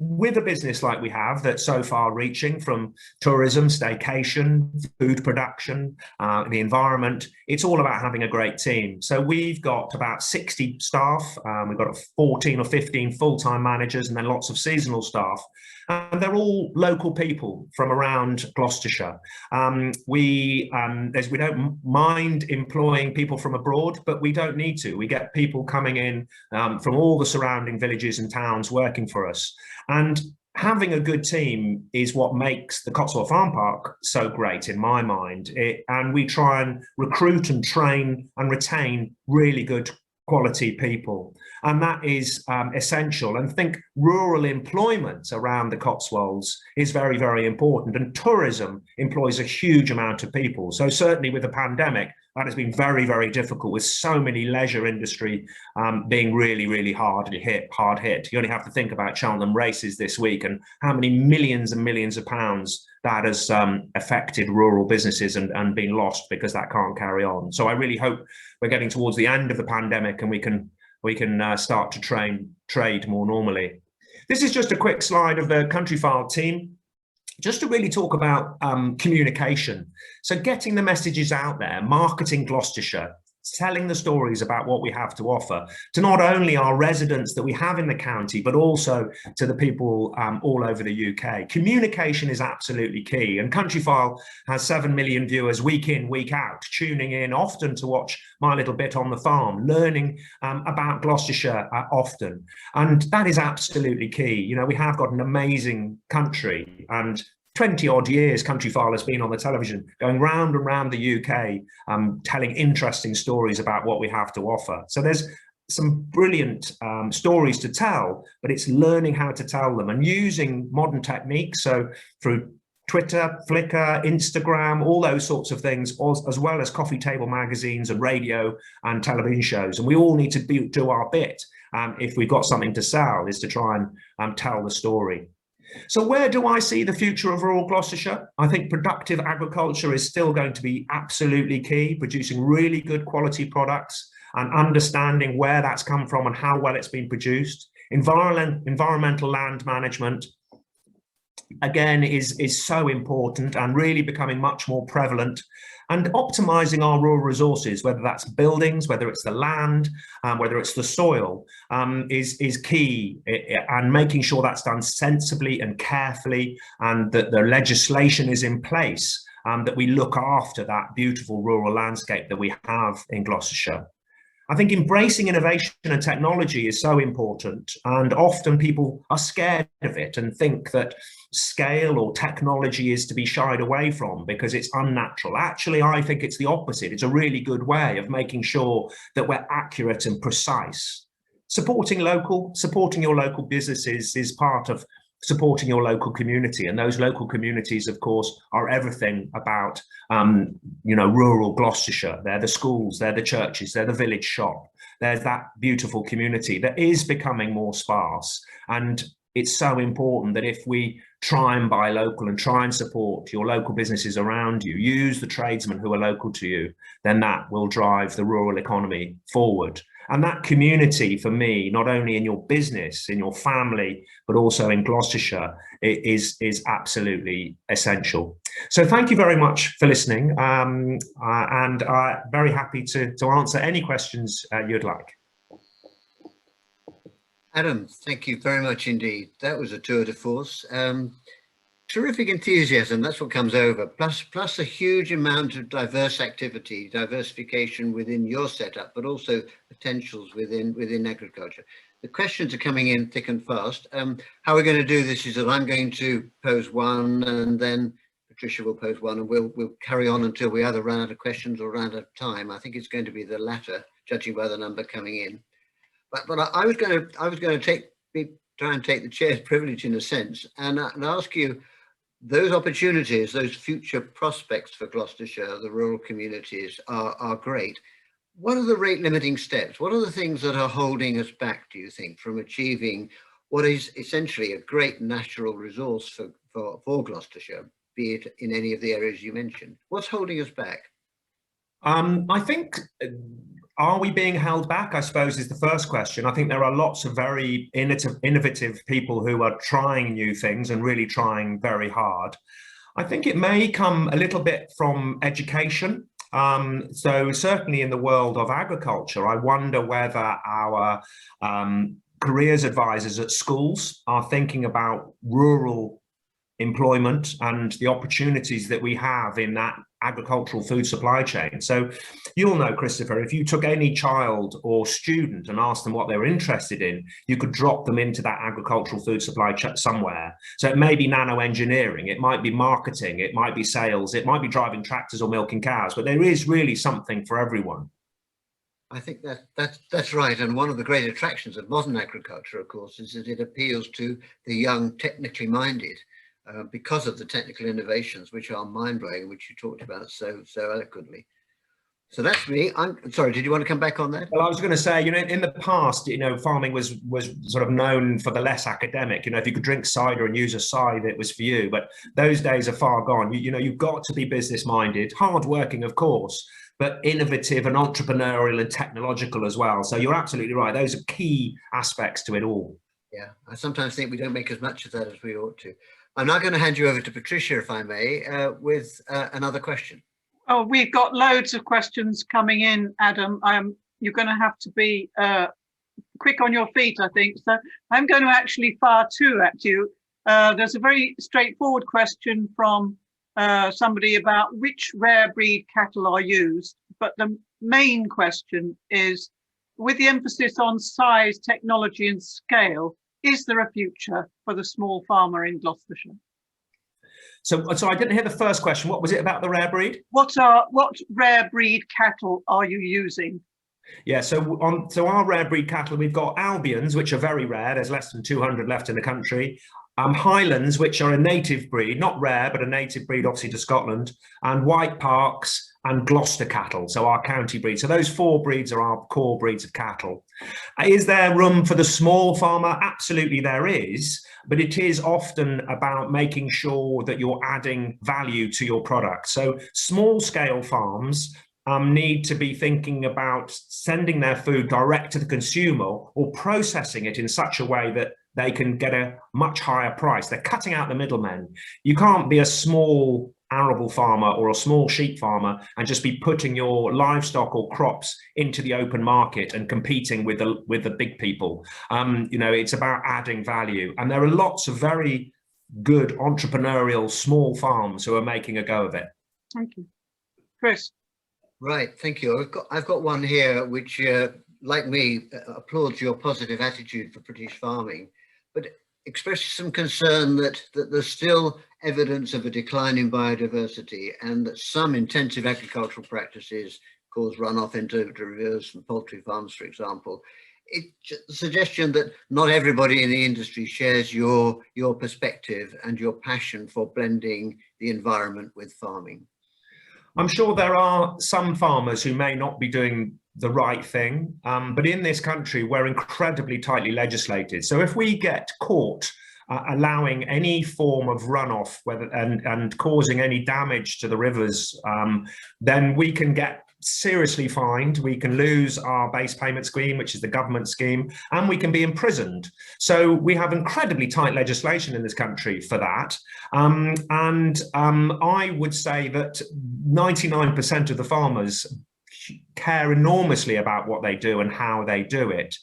with a business like we have that's so far reaching, from tourism, staycation, food production, the environment, it's all about having a great team. So we've got about 60 staff, we've got 14 or 15 full-time managers, and then lots of seasonal staff. And they're all local people from around Gloucestershire. We don't mind employing people from abroad, but we don't need to. We get people coming in from all the surrounding villages and towns working for us. And having a good team is what makes the Cotswold Farm Park so great in my mind. And we try and recruit and train and retain really good quality people. And that is essential. And I think rural employment around the Cotswolds is very, very important. And tourism employs a huge amount of people. So certainly with the pandemic, that has been very, very difficult, with so many leisure industry being really, really hard hit. You only have to think about Cheltenham races this week and how many millions and millions of pounds that has affected rural businesses and been lost because that can't carry on. So I really hope we're getting towards the end of the pandemic and we can start to trade more normally. This is just a quick slide of the Countryfile team, just to really talk about communication. So getting the messages out there, marketing Gloucestershire, telling the stories about what we have to offer to not only our residents that we have in the county, but also to the people all over the UK. Communication is absolutely key, and Countryfile has 7 million viewers week in, week out, tuning in often to watch my little bit on the farm, learning about Gloucestershire often. And that is absolutely key. We have got an amazing country, and 20 odd years Countryfile has been on the television, going round and round the UK, telling interesting stories about what we have to offer. So there's some brilliant stories to tell, but it's learning how to tell them and using modern techniques. So through Twitter, Flickr, Instagram, all those sorts of things, as well as coffee table magazines and radio and television shows. And we all need to do our bit if we've got something to sell, is to try and tell the story. So where do I see the future of rural Gloucestershire? I think productive agriculture is still going to be absolutely key, producing really good quality products and understanding where that's come from and how well it's been produced. Environmental land management, again, is so important and really becoming much more prevalent. And optimizing our rural resources, whether that's buildings, whether it's the land, whether it's the soil, is key, and making sure that's done sensibly and carefully, and that the legislation is in place, that we look after that beautiful rural landscape that we have in Gloucestershire. I think embracing innovation and technology is so important, and often people are scared of it and think that scale or technology is to be shied away from because it's unnatural. Actually, I think it's the opposite. It's a really good way of making sure that we're accurate and precise. Supporting your local businesses is part of supporting your local community. And those local communities, of course, are everything about, rural Gloucestershire. They're the schools, they're the churches, they're the village shop. There's that beautiful community that is becoming more sparse. And it's so important that if we try and buy local and try and support your local businesses around you, use the tradesmen who are local to you, then that will drive the rural economy forward. And that community, for me, not only in your business, in your family, but also in Gloucestershire, is absolutely essential. So thank you very much for listening, and very happy to answer any questions you'd like. Adam, thank you very much indeed. That was a tour de force. Terrific enthusiasm, that's what comes over, plus a huge amount of diverse activity, diversification within your setup, but also potentials within agriculture. The questions are coming in thick and fast. How we're going to do this is that I'm going to pose one, and then Patricia will pose one, and we'll carry on until we either run out of questions or run out of time. I think it's going to be the latter, judging by the number coming in. But I was going to try and take the chair's privilege in a sense, and ask you, those opportunities, those future prospects for Gloucestershire, the rural communities are great. What are the rate limiting steps? What are the things that are holding us back, do you think, from achieving what is essentially a great natural resource for Gloucestershire, be it in any of the areas you mentioned? What's holding us back? I think, are we being held back, I suppose, is the first question. I think there are lots of very innovative people who are trying new things and really trying very hard. I think it may come a little bit from education. So certainly in the world of agriculture, I wonder whether our careers advisors at schools are thinking about rural employment and the opportunities that we have in that agricultural food supply chain. So you'll know, Christopher, if you took any child or student and asked them what they were interested in, you could drop them into that agricultural food supply chain somewhere. So it may be nano engineering, it might be marketing, it might be sales, it might be driving tractors or milking cows, but there is really something for everyone. I think that's right. And one of the great attractions of modern agriculture, of course, is that it appeals to the young, technically minded. Because of the technical innovations, which are mind-blowing, which you talked about so eloquently. So that's me. I'm sorry, did you want to come back on that? Well, I was going to say, in the past, farming was sort of known for the less academic. If you could drink cider and use a scythe, it was for you. But those days are far gone. You've got to be business-minded, hard-working, of course, but innovative and entrepreneurial and technological as well. So you're absolutely right. Those are key aspects to it all. Yeah, I sometimes think we don't make as much of that as we ought to. I'm now going to hand you over to Patricia, if I may, with another question. Oh, we've got loads of questions coming in, Adam. You're going to have to be quick on your feet, I think. So I'm going to actually fire two at you. There's a very straightforward question from somebody about which rare breed cattle are used. But the main question is, with the emphasis on size, technology and scale, is there a future for the small farmer in Gloucestershire? So I didn't hear the first question. What was it about the rare breed? What rare breed cattle are you using? Yeah, so our rare breed cattle, we've got Albions, which are very rare. There's less than 200 left in the country. Highlands, which are a native breed, not rare, but a native breed, obviously, to Scotland, and White Parks and Gloucester cattle, so our county breed. So those four breeds are our core breeds of cattle. Is there room for the small farmer? Absolutely there is, but it is often about making sure that you're adding value to your product. So small scale farms need to be thinking about sending their food direct to the consumer or processing it in such a way that they can get a much higher price. They're cutting out the middlemen. You can't be a small arable farmer or a small sheep farmer and just be putting your livestock or crops into the open market and competing with the big people. It's about adding value, and there are lots of very good entrepreneurial small farms who are making a go of it. Thank you, Chris. Right, thank you. I've got one here which, like me, applauds your positive attitude for British farming, but expresses some concern that there's still evidence of a decline in biodiversity, and that some intensive agricultural practices cause runoff into rivers and poultry farms, for example. the suggestion that not everybody in the industry shares your perspective and your passion for blending the environment with farming. I'm sure there are some farmers who may not be doing the right thing, but in this country, we're incredibly tightly legislated. So if we get caught allowing any form of runoff and causing any damage to the rivers, then we can get seriously fined. We can lose our base payment scheme, which is the government scheme, and we can be imprisoned. So we have incredibly tight legislation in this country for that. I would say that 99% of the farmers care enormously about what they do and how they do it.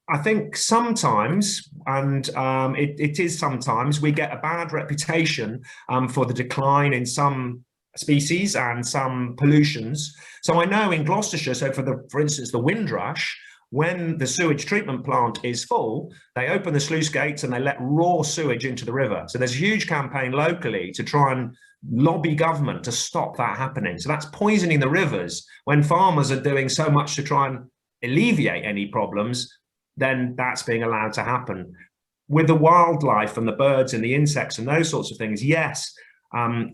I think sometimes, and it is sometimes, we get a bad reputation for the decline in some species and some pollutions. So I know in Gloucestershire, so for instance, the Windrush, when the sewage treatment plant is full, they open the sluice gates and they let raw sewage into the river. So there's a huge campaign locally to try and lobby government to stop that happening. So that's poisoning the rivers. When farmers are doing so much to try and alleviate any problems, then that's being allowed to happen. With the wildlife and the birds and the insects and those sorts of things, yes,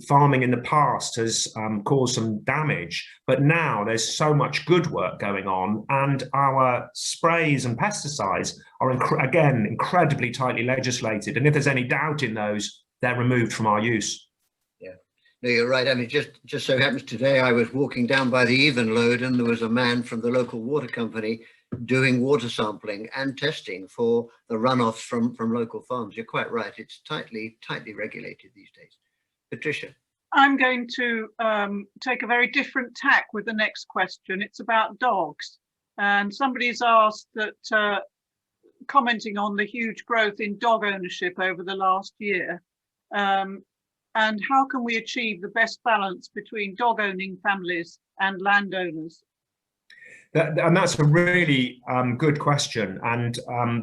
farming in the past has caused some damage, but now there's so much good work going on, and our sprays and pesticides are again incredibly tightly legislated, and if there's any doubt in those, they're removed from our use. Yeah, no, you're right. I mean, just so happens today I was walking down by the Evenlode and there was a man from the local water company doing water sampling and testing for the runoff from local farms. You're quite right. It's tightly regulated these days. Patricia. I'm going to take a very different tack with the next question. It's about dogs. And somebody's asked that, commenting on the huge growth in dog ownership over the last year, and how can we achieve the best balance between dog owning families and landowners? And that's a really good question, and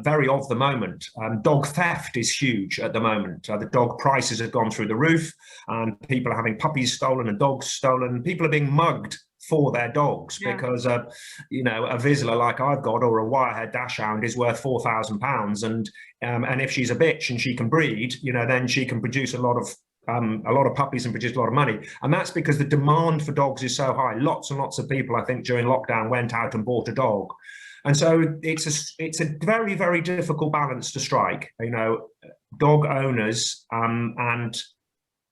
very of the moment. Dog theft is huge at the moment. The dog prices have gone through the roof, and people are having puppies stolen and dogs stolen. People are being mugged for their dogs, yeah, because a Vizsla like I've got, or a wirehead dachshund, is worth £4,000, and if she's a bitch and she can breed, then she can produce a lot of puppies and produce a lot of money. And that's because the demand for dogs is so high. Lots and lots of people, I think, during lockdown went out and bought a dog. And so it's a very, very difficult balance to strike, dog owners and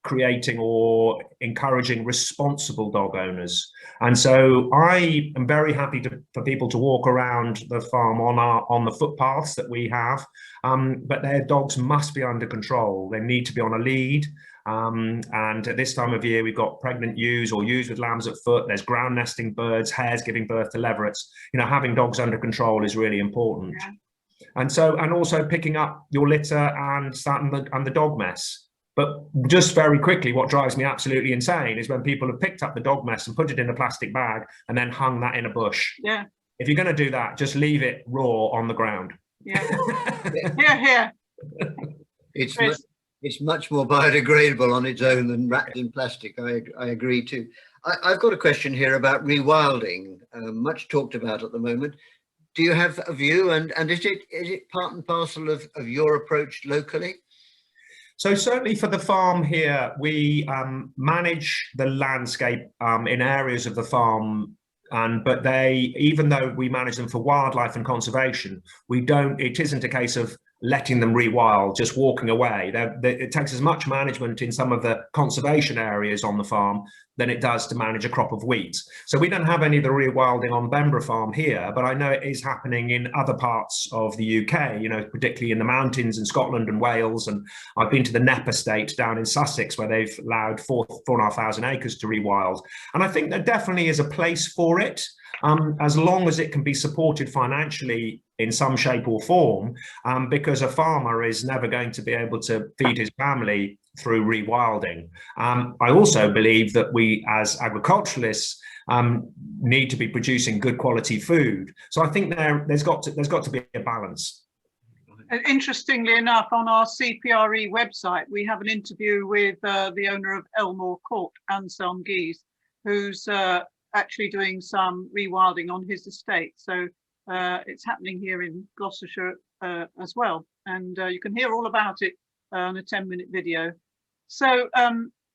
creating or encouraging responsible dog owners. And so I am very happy for people to walk around the farm on the footpaths that we have, but their dogs must be under control. They need to be on a lead. And at this time of year, we've got pregnant ewes or ewes with lambs at foot. There's ground nesting birds, hares giving birth to leverets. Having dogs under control is really important. Yeah. And also picking up your litter and the dog mess. But just very quickly, what drives me absolutely insane is when people have picked up the dog mess and put it in a plastic bag and then hung that in a bush. Yeah. If you're going to do that, just leave it raw on the ground. Yeah. Yeah. It's much more biodegradable on its own than wrapped in plastic. I agree too. I've got a question here about rewilding, much talked about at the moment. Do you have a view, and is it part and parcel of your approach locally? So certainly for the farm here, we manage the landscape in areas of the farm, but even though we manage them for wildlife and conservation, it isn't a case of letting them rewild, just walking away. It takes as much management in some of the conservation areas on the farm than it does to manage a crop of wheat. So we don't have any of the rewilding on Bembra Farm here, but I know it is happening in other parts of the UK, particularly in the mountains in Scotland and Wales. And I've been to the Knepp estate down in Sussex, where they've allowed 4,500 acres to rewild. And I think there definitely is a place for it, as long as it can be supported financially in some shape or form, because a farmer is never going to be able to feed his family through rewilding. I also believe that we as agriculturalists need to be producing good quality food. So I think there's got to be a balance. And interestingly enough, on our CPRE website, we have an interview with the owner of Elmore Court, Anselm Gies, who's actually doing some rewilding on his estate. So It's happening here in Gloucestershire as well, and you can hear all about it on a 10-minute video. So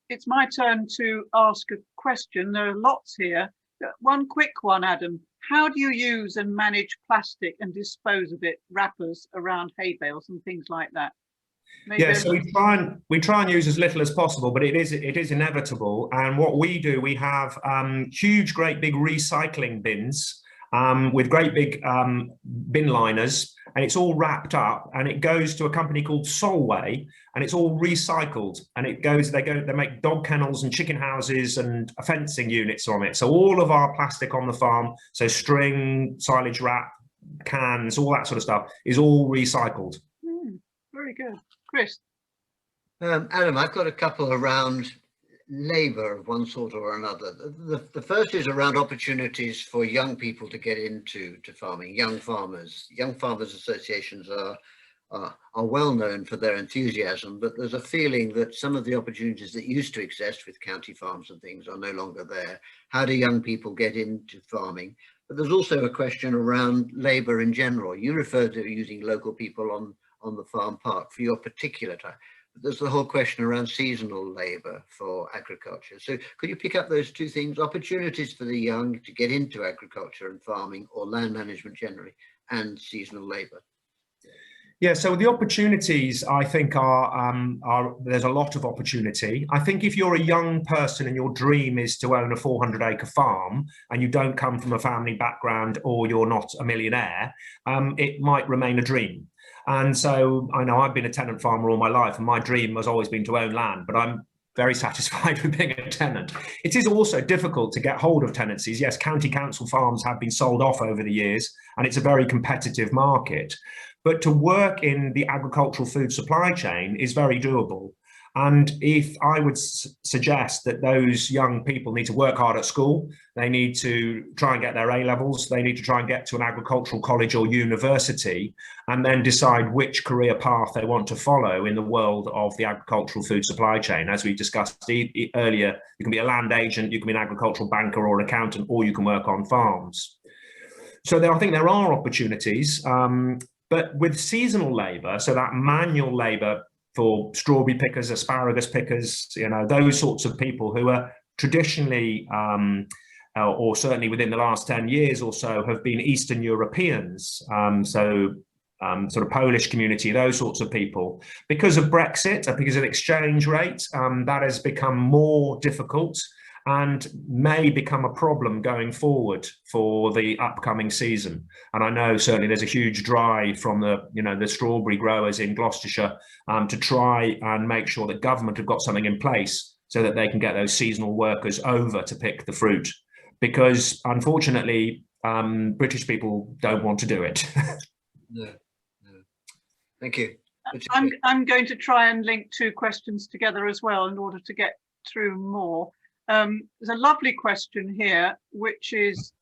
it's my turn to ask a question. There are lots here. One quick one, Adam. How do you use and manage plastic and dispose of it, wrappers around hay bales and things like that? Maybe yeah, so we try and use as little as possible, but it is inevitable. And what we do, we have huge, great big recycling bins with great big bin liners, and it's all wrapped up, and it goes to a company called Solway, and it's all recycled, and it goes. They make dog kennels and chicken houses and fencing units on it. So all of our plastic on the farm, so string, silage wrap, cans, all that sort of stuff, is all recycled. Very good. Chris? Adam, I've got a couple around labour of one sort or another. The first is around opportunities for young people to get into farming, young farmers. Young farmers associations are well known for their enthusiasm, but there's a feeling that some of the opportunities that used to exist with county farms and things are no longer there. How do young people get into farming? But there's also a question around labour in general. You referred to using local people on the farm park for your particular type. But there's the whole question around seasonal labour for agriculture. So could you pick up those two things, opportunities for the young to get into agriculture and farming or land management generally, and seasonal labour? Yeah, so the opportunities, I think, are there's a lot of opportunity. I think if you're a young person and your dream is to own a 400-acre farm and you don't come from a family background or you're not a millionaire, it might remain a dream. And so I know I've been a tenant farmer all my life, and my dream has always been to own land, but I'm very satisfied with being a tenant. It is also difficult to get hold of tenancies. Yes, county council farms have been sold off over the years, and it's a very competitive market. But to work in the agricultural food supply chain is very doable. And if I would suggest that those young people need to work hard at school, they need to try and get their A-levels, they need to try and get to an agricultural college or university, and then decide which career path they want to follow in the world of the agricultural food supply chain. As we discussed earlier, you can be a land agent, you can be an agricultural banker or an accountant, or you can work on farms. So I think there are opportunities, but with seasonal labour, so that manual labour, for strawberry pickers, asparagus pickers, you know, those sorts of people who are traditionally, or certainly within the last 10 years or so, have been Eastern Europeans, sort of Polish community, those sorts of people. Because of Brexit, because of exchange rate, that has become more difficult and may become a problem going forward for the upcoming season. And I know certainly there's a huge drive from the strawberry growers in Gloucestershire to try and make sure that government have got something in place so that they can get those seasonal workers over to pick the fruit. Because unfortunately, British people don't want to do it. No. Thank you. I'm going to try and link two questions together as well in order to get through more. There's a lovely question here, which is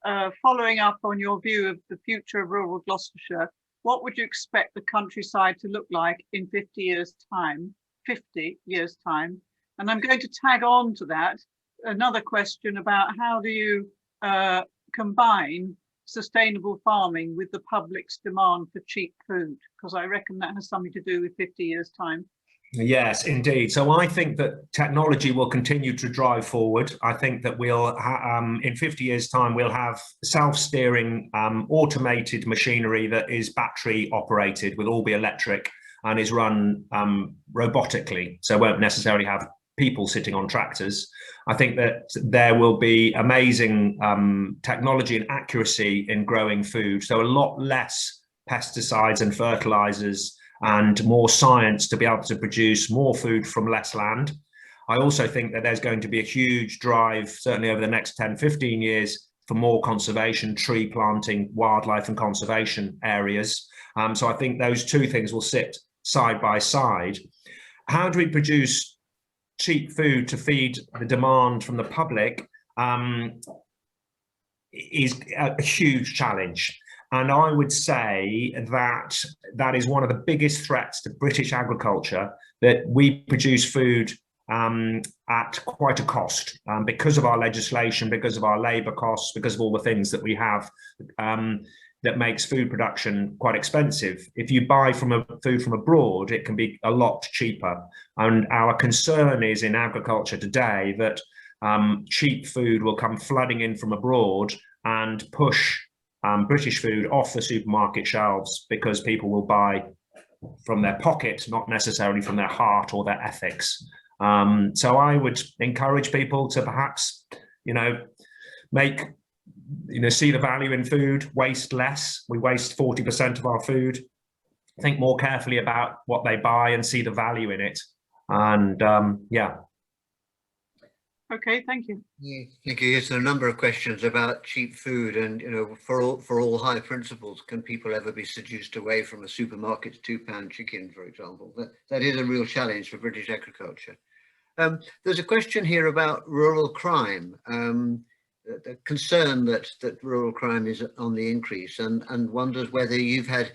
following up on your view of the future of rural Gloucestershire. What would you expect the countryside to look like in 50 years' time? 50 years' time. And I'm going to tag on to that another question about how do you combine sustainable farming with the public's demand for cheap food? Because I reckon that has something to do with 50 years' time. Yes, indeed. So I think that technology will continue to drive forward. I think that we'll, in 50 years' time, we'll have self-steering automated machinery that is battery operated, will all be electric and is run robotically. So won't necessarily have people sitting on tractors. I think that there will be amazing technology and accuracy in growing food. So a lot less pesticides and fertilizers and more science to be able to produce more food from less land. I also think that there's going to be a huge drive, certainly over the next 10, 15 years, for more conservation, tree planting, wildlife and conservation areas. So I think those two things will sit side by side. How do we produce cheap food to feed the demand from the public is a huge challenge. And I would say that that is one of the biggest threats to British agriculture, that we produce food at quite a cost because of our legislation, because of our labour costs, because of all the things that we have. that makes food production quite expensive. If you buy food from abroad, it can be a lot cheaper. And our concern is in agriculture today that cheap food will come flooding in from abroad and push British food off the supermarket shelves because people will buy from their pocket, not necessarily from their heart or their ethics. So I would encourage people to perhaps, see the value in food, waste less. We waste 40% of our food. Think more carefully about what they buy and see the value in it. And yeah. Okay, thank you. Yeah, thank you. Yes, there are a number of questions about cheap food, and for all high principles, can people ever be seduced away from a supermarket £2 chicken, for example? That is a real challenge for British agriculture. There's a question here about rural crime, the concern that rural crime is on the increase, and wonders whether you've had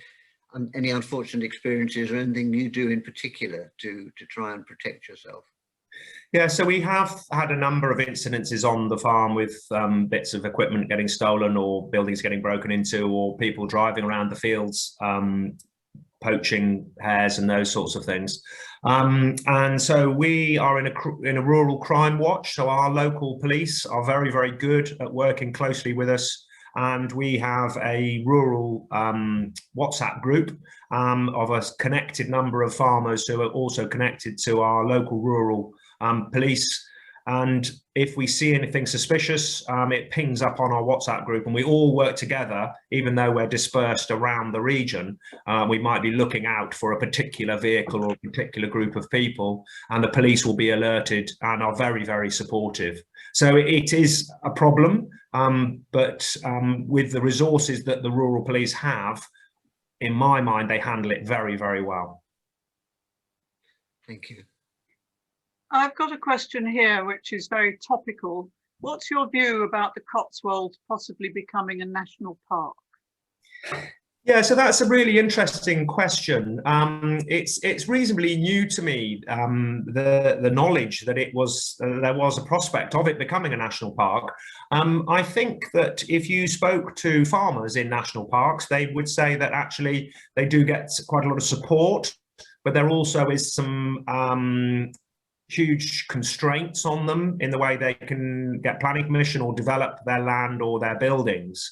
any unfortunate experiences or anything you do in particular to try and protect yourself. Yeah, so we have had a number of incidences on the farm with bits of equipment getting stolen or buildings getting broken into or people driving around the fields poaching hares and those sorts of things. And so we are in a rural crime watch. So our local police are very, very good at working closely with us. And we have a rural WhatsApp group of a connected number of farmers who are also connected to our local rural police. And if we see anything suspicious, it pings up on our WhatsApp group, and we all work together, even though we're dispersed around the region. We might be looking out for a particular vehicle or a particular group of people, and the police will be alerted and are very, very supportive. So it is a problem, but with the resources that the rural police have, in my mind, they handle it very, very well. Thank you. I've got a question here which is very topical. What's your view about the Cotswolds possibly becoming a national park? Yeah, so that's a really interesting question. It's reasonably new to me, the knowledge that there was a prospect of it becoming a national park. I think that if you spoke to farmers in national parks, they would say that actually they do get quite a lot of support, but there also is some huge constraints on them in the way they can get planning permission or develop their land or their buildings.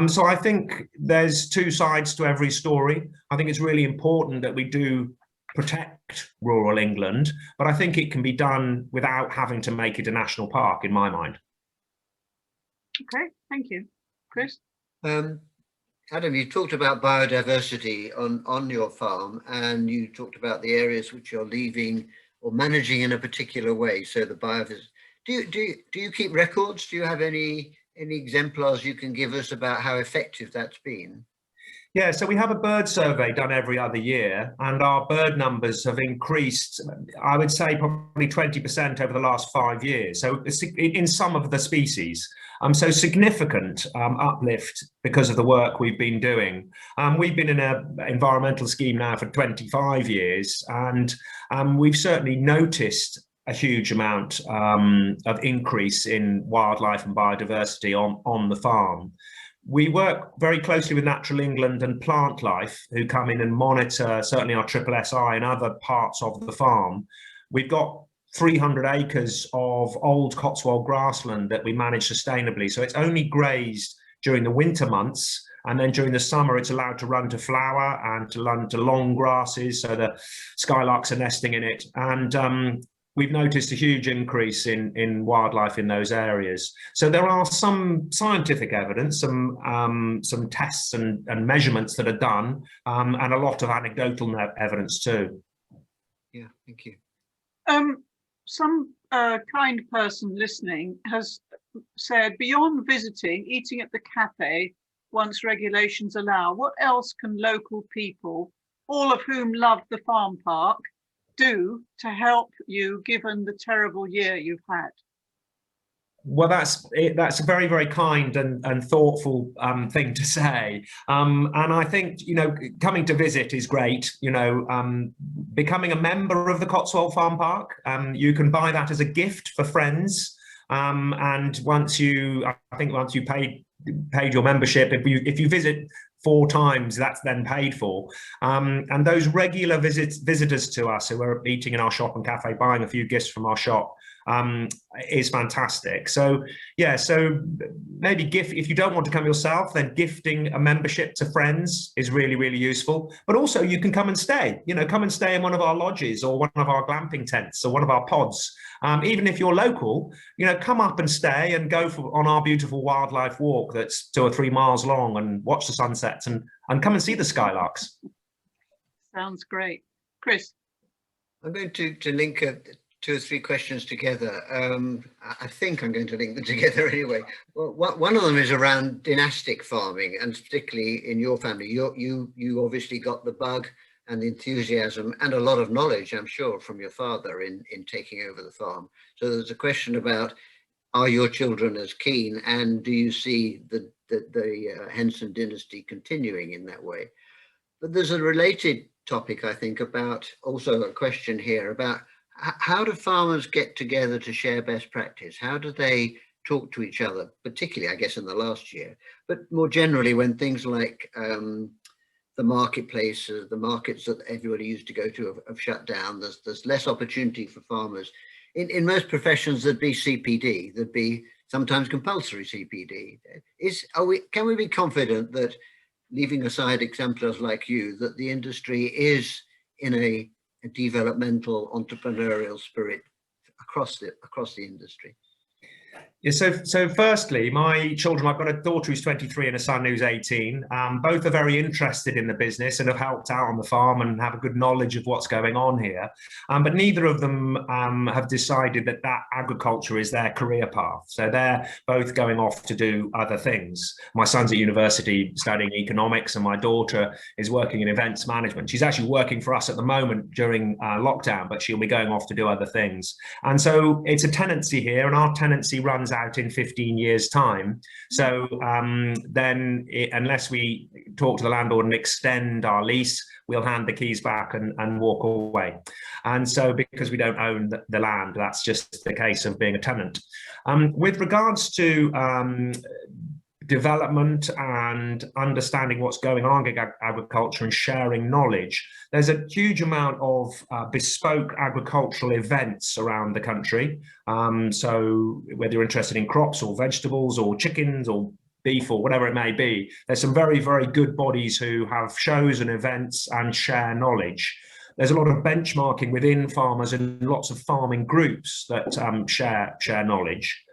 So I think there's two sides to every story. I think it's really important that we do protect rural England, but I think it can be done without having to make it a national park, in my mind. Okay, thank you. Chris? Adam, you talked about biodiversity on your farm, and you talked about the areas which you're leaving or managing in a particular way. So the biodiversity. Do you keep records? Do you have any exemplars you can give us about how effective that's been? Yeah, so we have a bird survey done every other year, and our bird numbers have increased, I would say, probably 20% over the last 5 years. So in some of the species, so significant uplift because of the work we've been doing. We've been in an environmental scheme now for 25 years, and we've certainly noticed a huge amount of increase in wildlife and biodiversity on the farm. We work very closely with Natural England and Plant Life, who come in and monitor certainly our SSSI and other parts of the farm. We've got 300 acres of old Cotswold grassland that we manage sustainably. So it's only grazed during the winter months, and then during the summer it's allowed to run to flower and to run to long grasses, so the skylarks are nesting in it. And we've noticed a huge increase in wildlife in those areas. So there are some scientific evidence, some tests and measurements that are done, and a lot of anecdotal evidence too. Yeah, thank you. Some kind person listening has said, beyond visiting, eating at the cafe, once regulations allow, what else can local people, all of whom love the farm park, do to help you, given the terrible year you've had? Well, that's a very, very kind and thoughtful thing to say. And I think, coming to visit is great. Becoming a member of the Cotswold Farm Park, you can buy that as a gift for friends. And once you paid your membership, if you visit 4 times that's then paid for. And those regular visitors to us who are eating in our shop and cafe, buying a few gifts from our shop, is fantastic. So yeah, so maybe if you don't want to come yourself, then gifting a membership to friends is really, really useful. But also you can come and stay, come and stay in one of our lodges or one of our glamping tents or one of our pods. Even if you're local, come up and stay and go on our beautiful wildlife walk that's 2 or 3 miles long and watch the sunsets and come and see the skylarks. Sounds great. Chris? I'm going to link 2 or 3 questions together. I think I'm going to link them together anyway. Well, one of them is around dynastic farming, and particularly in your family. You obviously got the bug and the enthusiasm and a lot of knowledge, I'm sure, from your father in taking over the farm. So there's a question about, are your children as keen, and do you see the Henson dynasty continuing in that way? But there's a related topic, I think, about also a question here about how do farmers get together to share best practice? How do they talk to each other, particularly, I guess, in the last year, but more generally when things like the marketplace, the markets that everybody used to go to have shut down. There's less opportunity for farmers. In most professions, there'd be CPD, there'd be sometimes compulsory CPD. Can we be confident that, leaving aside exemplars like you, that the industry is in a developmental entrepreneurial spirit across the industry? Yeah, so firstly, my children, I've got a daughter who's 23 and a son who's 18. Both are very interested in the business and have helped out on the farm and have a good knowledge of what's going on here. But neither of them have decided that agriculture is their career path. So they're both going off to do other things. My son's at university studying economics, and my daughter is working in events management. She's actually working for us at the moment during lockdown, but she'll be going off to do other things. And so it's a tenancy here, and our tenancy runs out in 15 years time. So then unless we talk to the landlord and extend our lease, we'll hand the keys back and walk away. And so because we don't own the land, that's just the case of being a tenant. With regards to development and understanding what's going on in agriculture and sharing knowledge, there's a huge amount of bespoke agricultural events around the country. So whether you're interested in crops or vegetables or chickens or beef or whatever it may be, there's some very, very good bodies who have shows and events and share knowledge. There's a lot of benchmarking within farmers and lots of farming groups that share knowledge.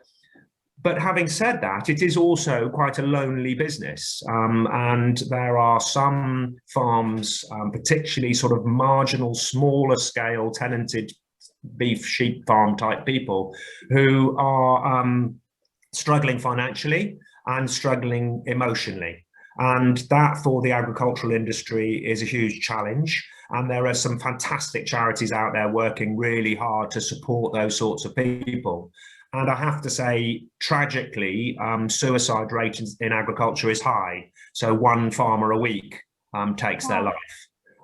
But having said that, it is also quite a lonely business. And there are some farms, particularly sort of marginal, smaller scale tenanted beef, sheep farm type people who are struggling financially and struggling emotionally. And that for the agricultural industry is a huge challenge. And there are some fantastic charities out there working really hard to support those sorts of people. And I have to say, tragically, suicide rate in agriculture is high. So 1 farmer a week takes their life.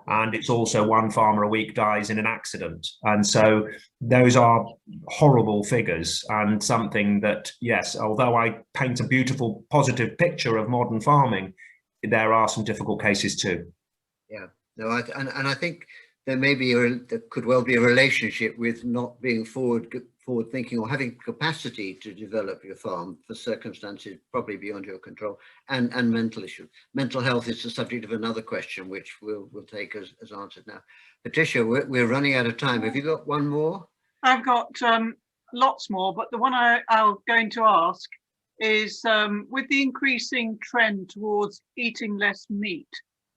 And it's also 1 farmer a week dies in an accident. And so those are horrible figures, and something that, yes, although I paint a beautiful, positive picture of modern farming, there are some difficult cases too. Yeah, no, and I think there could well be a relationship with not being forward thinking or having capacity to develop your farm for circumstances probably beyond your control, and mental issues. Mental health is the subject of another question, which we'll take as answered now. Patricia, we're running out of time. Have you got one more? I've got lots more, but the one I'm going to ask is, with the increasing trend towards eating less meat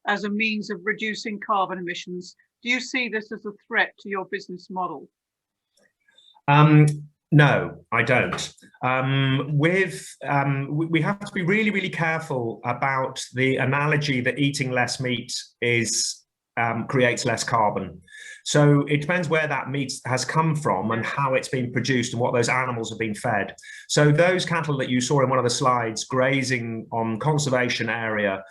as a means of reducing carbon emissions, do you see this as a threat to your business model? No, I don't. We have to be really, really careful about the analogy that eating less meat creates less carbon. So it depends where that meat has come from and how it's been produced and what those animals have been fed. So those cattle that you saw in one of the slides grazing on conservation area,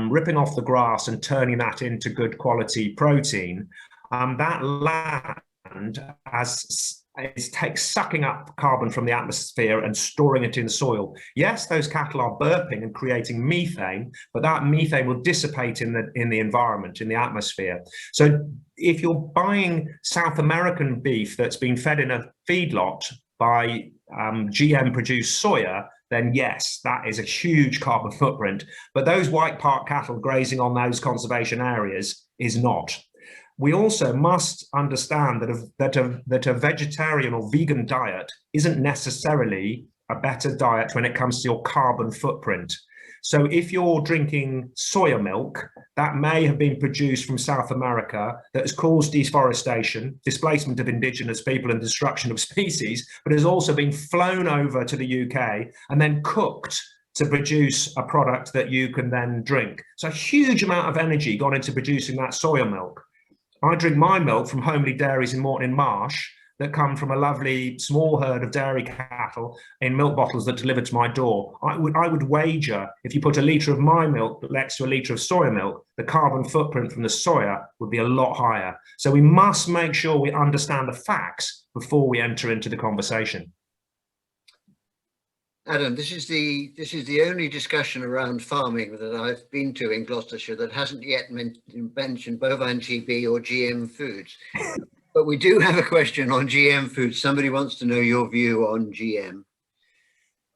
ripping off the grass and turning that into good quality protein, that land has sucking up carbon from the atmosphere and storing it in the soil. Yes, those cattle are burping and creating methane, but that methane will dissipate in the environment, in the atmosphere. So if you're buying South American beef that's been fed in a feedlot by GM produced soya, then yes, that is a huge carbon footprint. But those White Park cattle grazing on those conservation areas is not. We also must understand that a vegetarian or vegan diet isn't necessarily a better diet when it comes to your carbon footprint. So if you're drinking soya milk, that may have been produced from South America, that has caused deforestation, displacement of indigenous people and destruction of species, but has also been flown over to the UK and then cooked to produce a product that you can then drink. So a huge amount of energy gone into producing that soya milk. I drink my milk from homely dairies in Morton in Marsh that come from a lovely small herd of dairy cattle in milk bottles that deliver to my door. I would wager if you put a litre of my milk next to a litre of soya milk, the carbon footprint from the soya would be a lot higher. So we must make sure we understand the facts before we enter into the conversation. Adam, this is the only discussion around farming that I've been to in Gloucestershire that hasn't yet mentioned bovine TB or GM foods. But we do have a question on GM foods. Somebody wants to know your view on GM.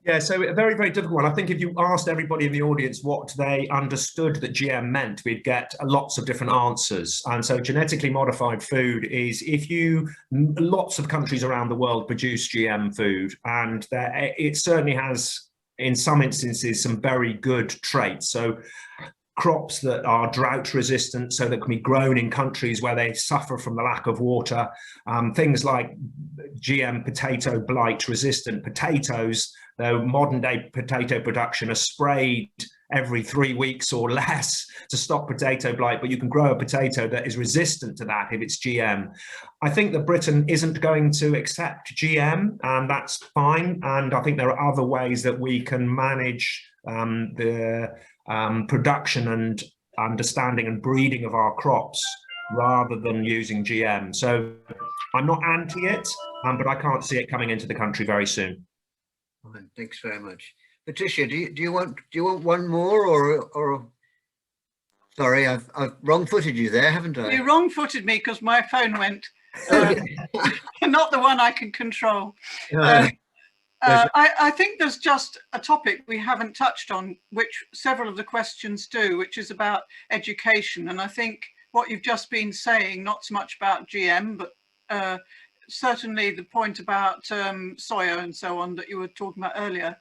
Yeah, so a very, very difficult one. I think if you asked everybody in the audience what they understood that GM meant, we'd get lots of different answers. And so genetically modified food is lots of countries around the world produce GM food, and it certainly has, in some instances, some very good traits. So crops that are drought resistant, so that can be grown in countries where they suffer from the lack of water. Things like GM potato blight resistant potatoes, though modern day potato production are sprayed every 3 weeks or less to stop potato blight, but you can grow a potato that is resistant to that if it's GM. I think that Britain isn't going to accept GM, and that's fine. And I think there are other ways that we can manage the production and understanding and breeding of our crops rather than using GM. So I'm not anti it, but I can't see it coming into the country very soon. Thanks very much. Patricia, do you want one more, or sorry, I've wrong-footed you there, haven't I? You wrong-footed me because my phone went. Not the one I can control. I think there's just a topic we haven't touched on, which several of the questions do, which is about education. And I think what you've just been saying, not so much about GM, but certainly the point about soya and so on that you were talking about earlier,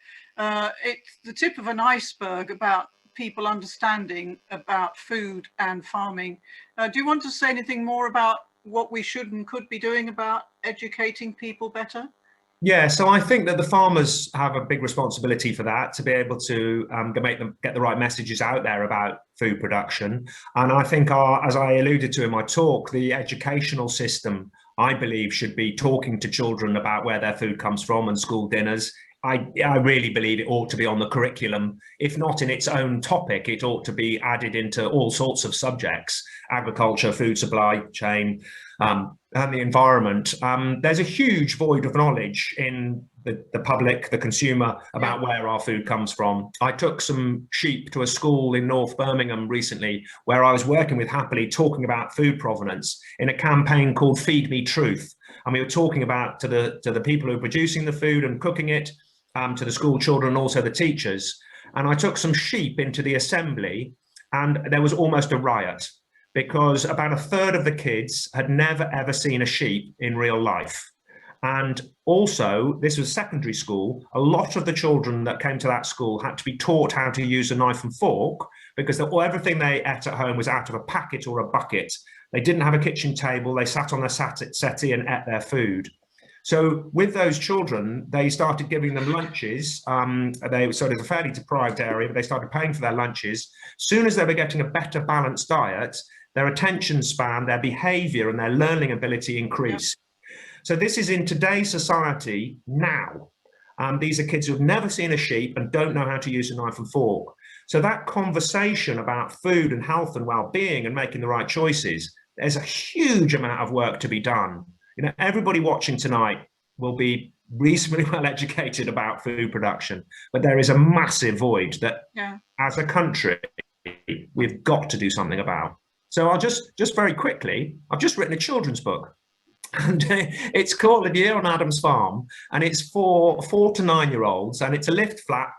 it's the tip of an iceberg about people understanding about food and farming. Do you want to say anything more about what we should and could be doing about educating people better? Yeah, so I think that the farmers have a big responsibility for that, to be able to get the right messages out there about food production. And I think, as I alluded to in my talk, the educational system, I believe, should be talking to children about where their food comes from and school dinners. I really believe it ought to be on the curriculum. If not in its own topic, it ought to be added into all sorts of subjects: agriculture, food supply chain, and the environment. There's a huge void of knowledge in the public, the consumer, about where our food comes from. I took some sheep to a school in North Birmingham recently, where I was working with Happily, talking about food provenance in a campaign called Feed Me Truth. And we were talking about to the people who are producing the food and cooking it, to the school children and also the teachers. And I took some sheep into the assembly, and there was almost a riot, because about a third of the kids had never ever seen a sheep in real life. And also, this was secondary school. A lot of the children that came to that school had to be taught how to use a knife and fork, because everything they ate at home was out of a packet or a bucket. They didn't have a kitchen table. They sat on their settee and ate their food. So with those children, they started giving them lunches. So there's a fairly deprived area, but they started paying for their lunches. As soon as they were getting a better balanced diet, their attention span, their behavior and their learning ability increased. So this is in today's society now. These are kids who've never seen a sheep and don't know how to use a knife and fork. So that conversation about food and health and well-being and making the right choices, there's a huge amount of work to be done. You know, everybody watching tonight, will be reasonably well educated about food production, but there is a massive void that as a country we've got to do something about. So I'll just very quickly, I've just written a children's book, and it's called A Year on Adam's Farm, and it's for 4 to 9-year-olds, and it's a lift flap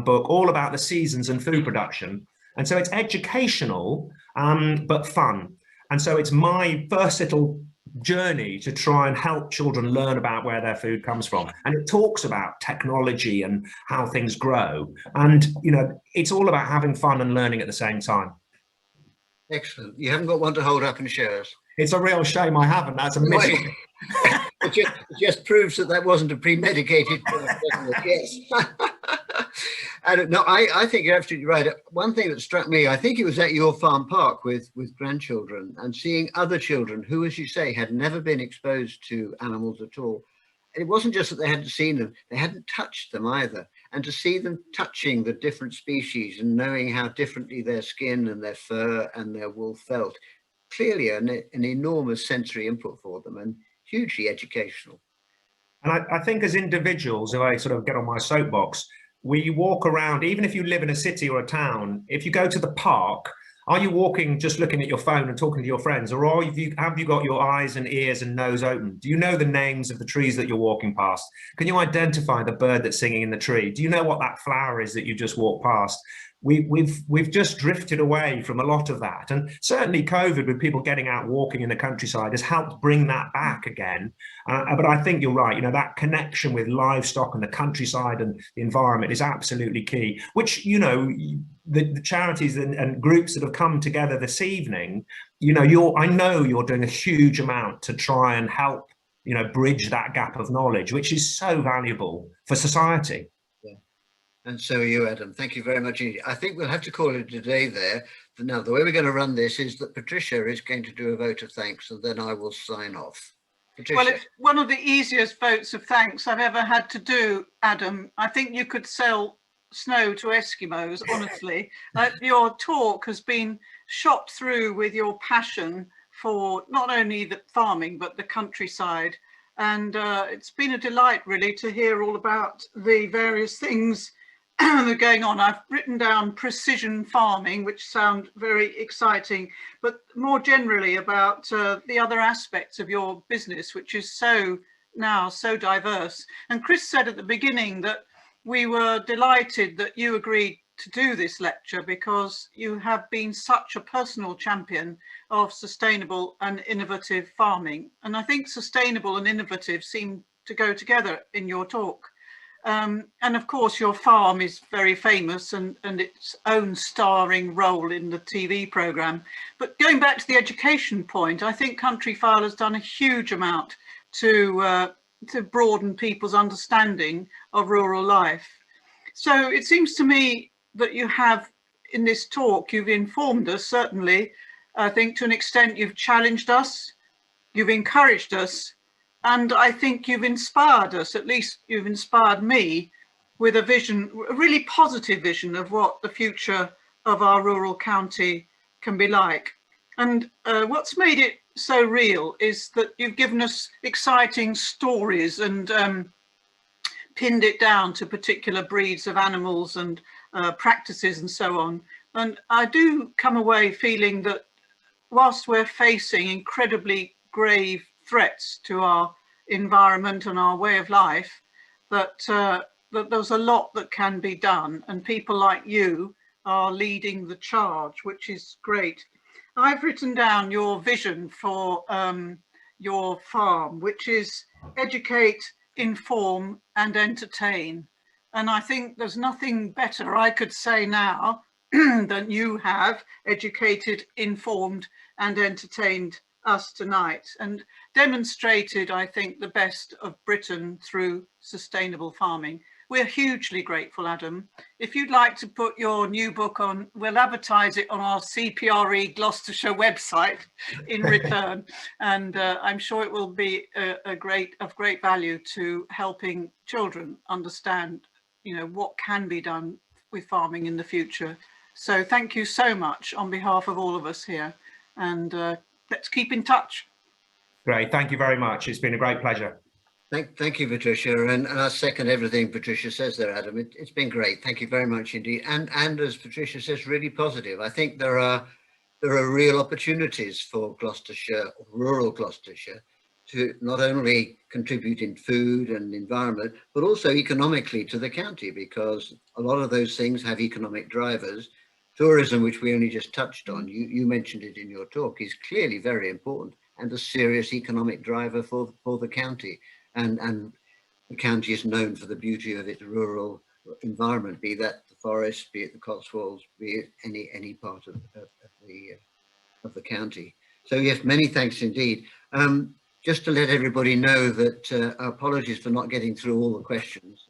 book all about the seasons and food production. And so it's educational but fun, and so it's my first little journey to try and help children learn about where their food comes from. And it talks about technology and how things grow, and you know, it's all about having fun and learning at the same time. Excellent. You haven't got one to hold up and show us. It's a real shame I haven't. That's a miss. It just proves that wasn't a premeditated point, doesn't it? Yes. No, I think you're absolutely right. One thing that struck me, I think it was at your farm park with grandchildren, and seeing other children who, as you say, had never been exposed to animals at all. It wasn't just that they hadn't seen them, they hadn't touched them either. And to see them touching the different species and knowing how differently their skin and their fur and their wool felt, clearly an enormous sensory input for them and hugely educational. And I think as individuals, if I sort of get on my soapbox, we walk around, even if you live in a city or a town, if you go to the park, are you walking just looking at your phone and talking to your friends, or have you got your eyes and ears and nose open? Do you know the names of the trees that you're walking past? Can you identify the bird that's singing in the tree? Do you know what that flower is that you just walked past? We've just drifted away from a lot of that, and certainly COVID, with people getting out walking in the countryside, has helped bring that back again. But I think you're right. You know, that connection with livestock and the countryside and the environment is absolutely key. Which, you know, the charities and groups that have come together this evening, you know, I know you're doing a huge amount to try and help, you know, bridge that gap of knowledge, which is so valuable for society. And so are you, Adam. Thank you very much indeed. I think we'll have to call it a day there. But now, the way we're going to run this is that Patricia is going to do a vote of thanks, and then I will sign off. Patricia. Well, it's one of the easiest votes of thanks I've ever had to do, Adam. I think you could sell snow to Eskimos, honestly. Your talk has been shot through with your passion for not only the farming, but the countryside. And it's been a delight, really, to hear all about the various things that are going on. I've written down precision farming, which sound very exciting, but more generally about the other aspects of your business, which is so diverse. And Chris said at the beginning that we were delighted that you agreed to do this lecture because you have been such a personal champion of sustainable and innovative farming. And I think sustainable and innovative seem to go together in your talk. And of course, your farm is very famous and its own starring role in the TV programme. But going back to the education point, I think Countryfile has done a huge amount to broaden people's understanding of rural life. So it seems to me that you have, in this talk, you've informed us, certainly. I think to an extent you've challenged us, you've encouraged us, and I think you've inspired us, at least you've inspired me, with a vision, a really positive vision of what the future of our rural county can be like. And what's made it so real is that you've given us exciting stories and pinned it down to particular breeds of animals and practices and so on. And I do come away feeling that whilst we're facing incredibly grave threats to our environment and our way of life, that there's a lot that can be done, and people like you are leading the charge, which is great. I've written down your vision for your farm, which is educate, inform and entertain. And I think there's nothing better I could say now than you have educated, informed and entertained us tonight, and demonstrated, I think, the best of Britain through sustainable farming. We're hugely grateful, Adam. If you'd like to put your new book on, we'll advertise it on our CPRE Gloucestershire website in return. And I'm sure it will be of great value to helping children understand, you know, what can be done with farming in the future. So thank you so much on behalf of all of us here, and let's keep in touch. Great, thank you very much. It's been a great pleasure. Thank you, Patricia, and I second everything Patricia says there, Adam. It's been great. Thank you very much indeed. And as Patricia says, really positive. I think there are real opportunities for Gloucestershire, rural Gloucestershire, to not only contribute in food and environment, but also economically to the county, because a lot of those things have economic drivers. Tourism, which we only just touched on, you mentioned it in your talk, is clearly very important and a serious economic driver for the county. And the county is known for the beauty of its rural environment, be that the forest, be it the Cotswolds, be it any part of the county. So yes, many thanks indeed. Just to let everybody know that apologies for not getting through all the questions.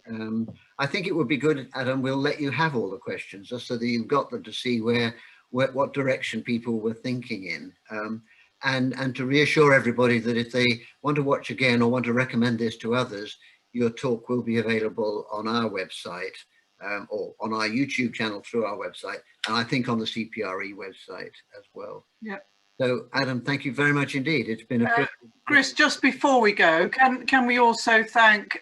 I think it would be good, Adam, we'll let you have all the questions just so that you've got them to see what direction people were thinking in. And to reassure everybody that if they want to watch again or want to recommend this to others, your talk will be available on our website or on our YouTube channel through our website, and I think on the CPRE website as well. Yeah. So, Adam, thank you very much indeed. It's been a privilege. Chris, just before we go, can we also thank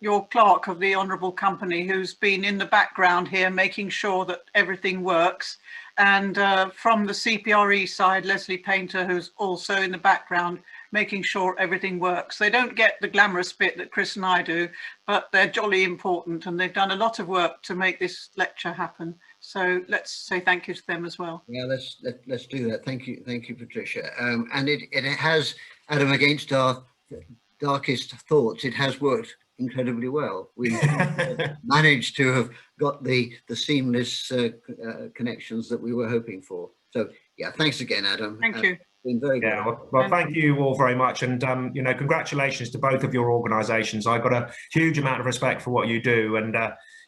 your clerk of the Honourable Company, who's been in the background here making sure that everything works, and from the CPRE side, Leslie Painter, who's also in the background making sure everything works. They don't get the glamorous bit that Chris and I do, but they're jolly important, and they've done a lot of work to make this lecture happen. So let's say thank you to them as well. Yeah, let's do that. Thank you, Patricia. And it has, Adam, against our darkest thoughts, it has worked incredibly well. We've managed to have got the seamless connections that we were hoping for. So yeah, thanks again, Adam. Thank you. Been very good. Yeah, well, thank you all very much, and you know, congratulations to both of your organisations. I've got a huge amount of respect for what you do, and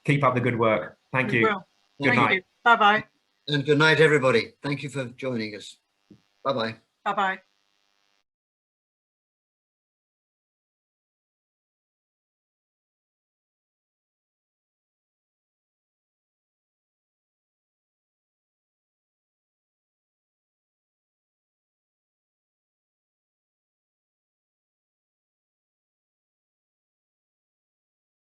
keep up the good work. Thank you. Good night. Bye bye. And good night, everybody. Thank you for joining us. Bye bye. Bye bye.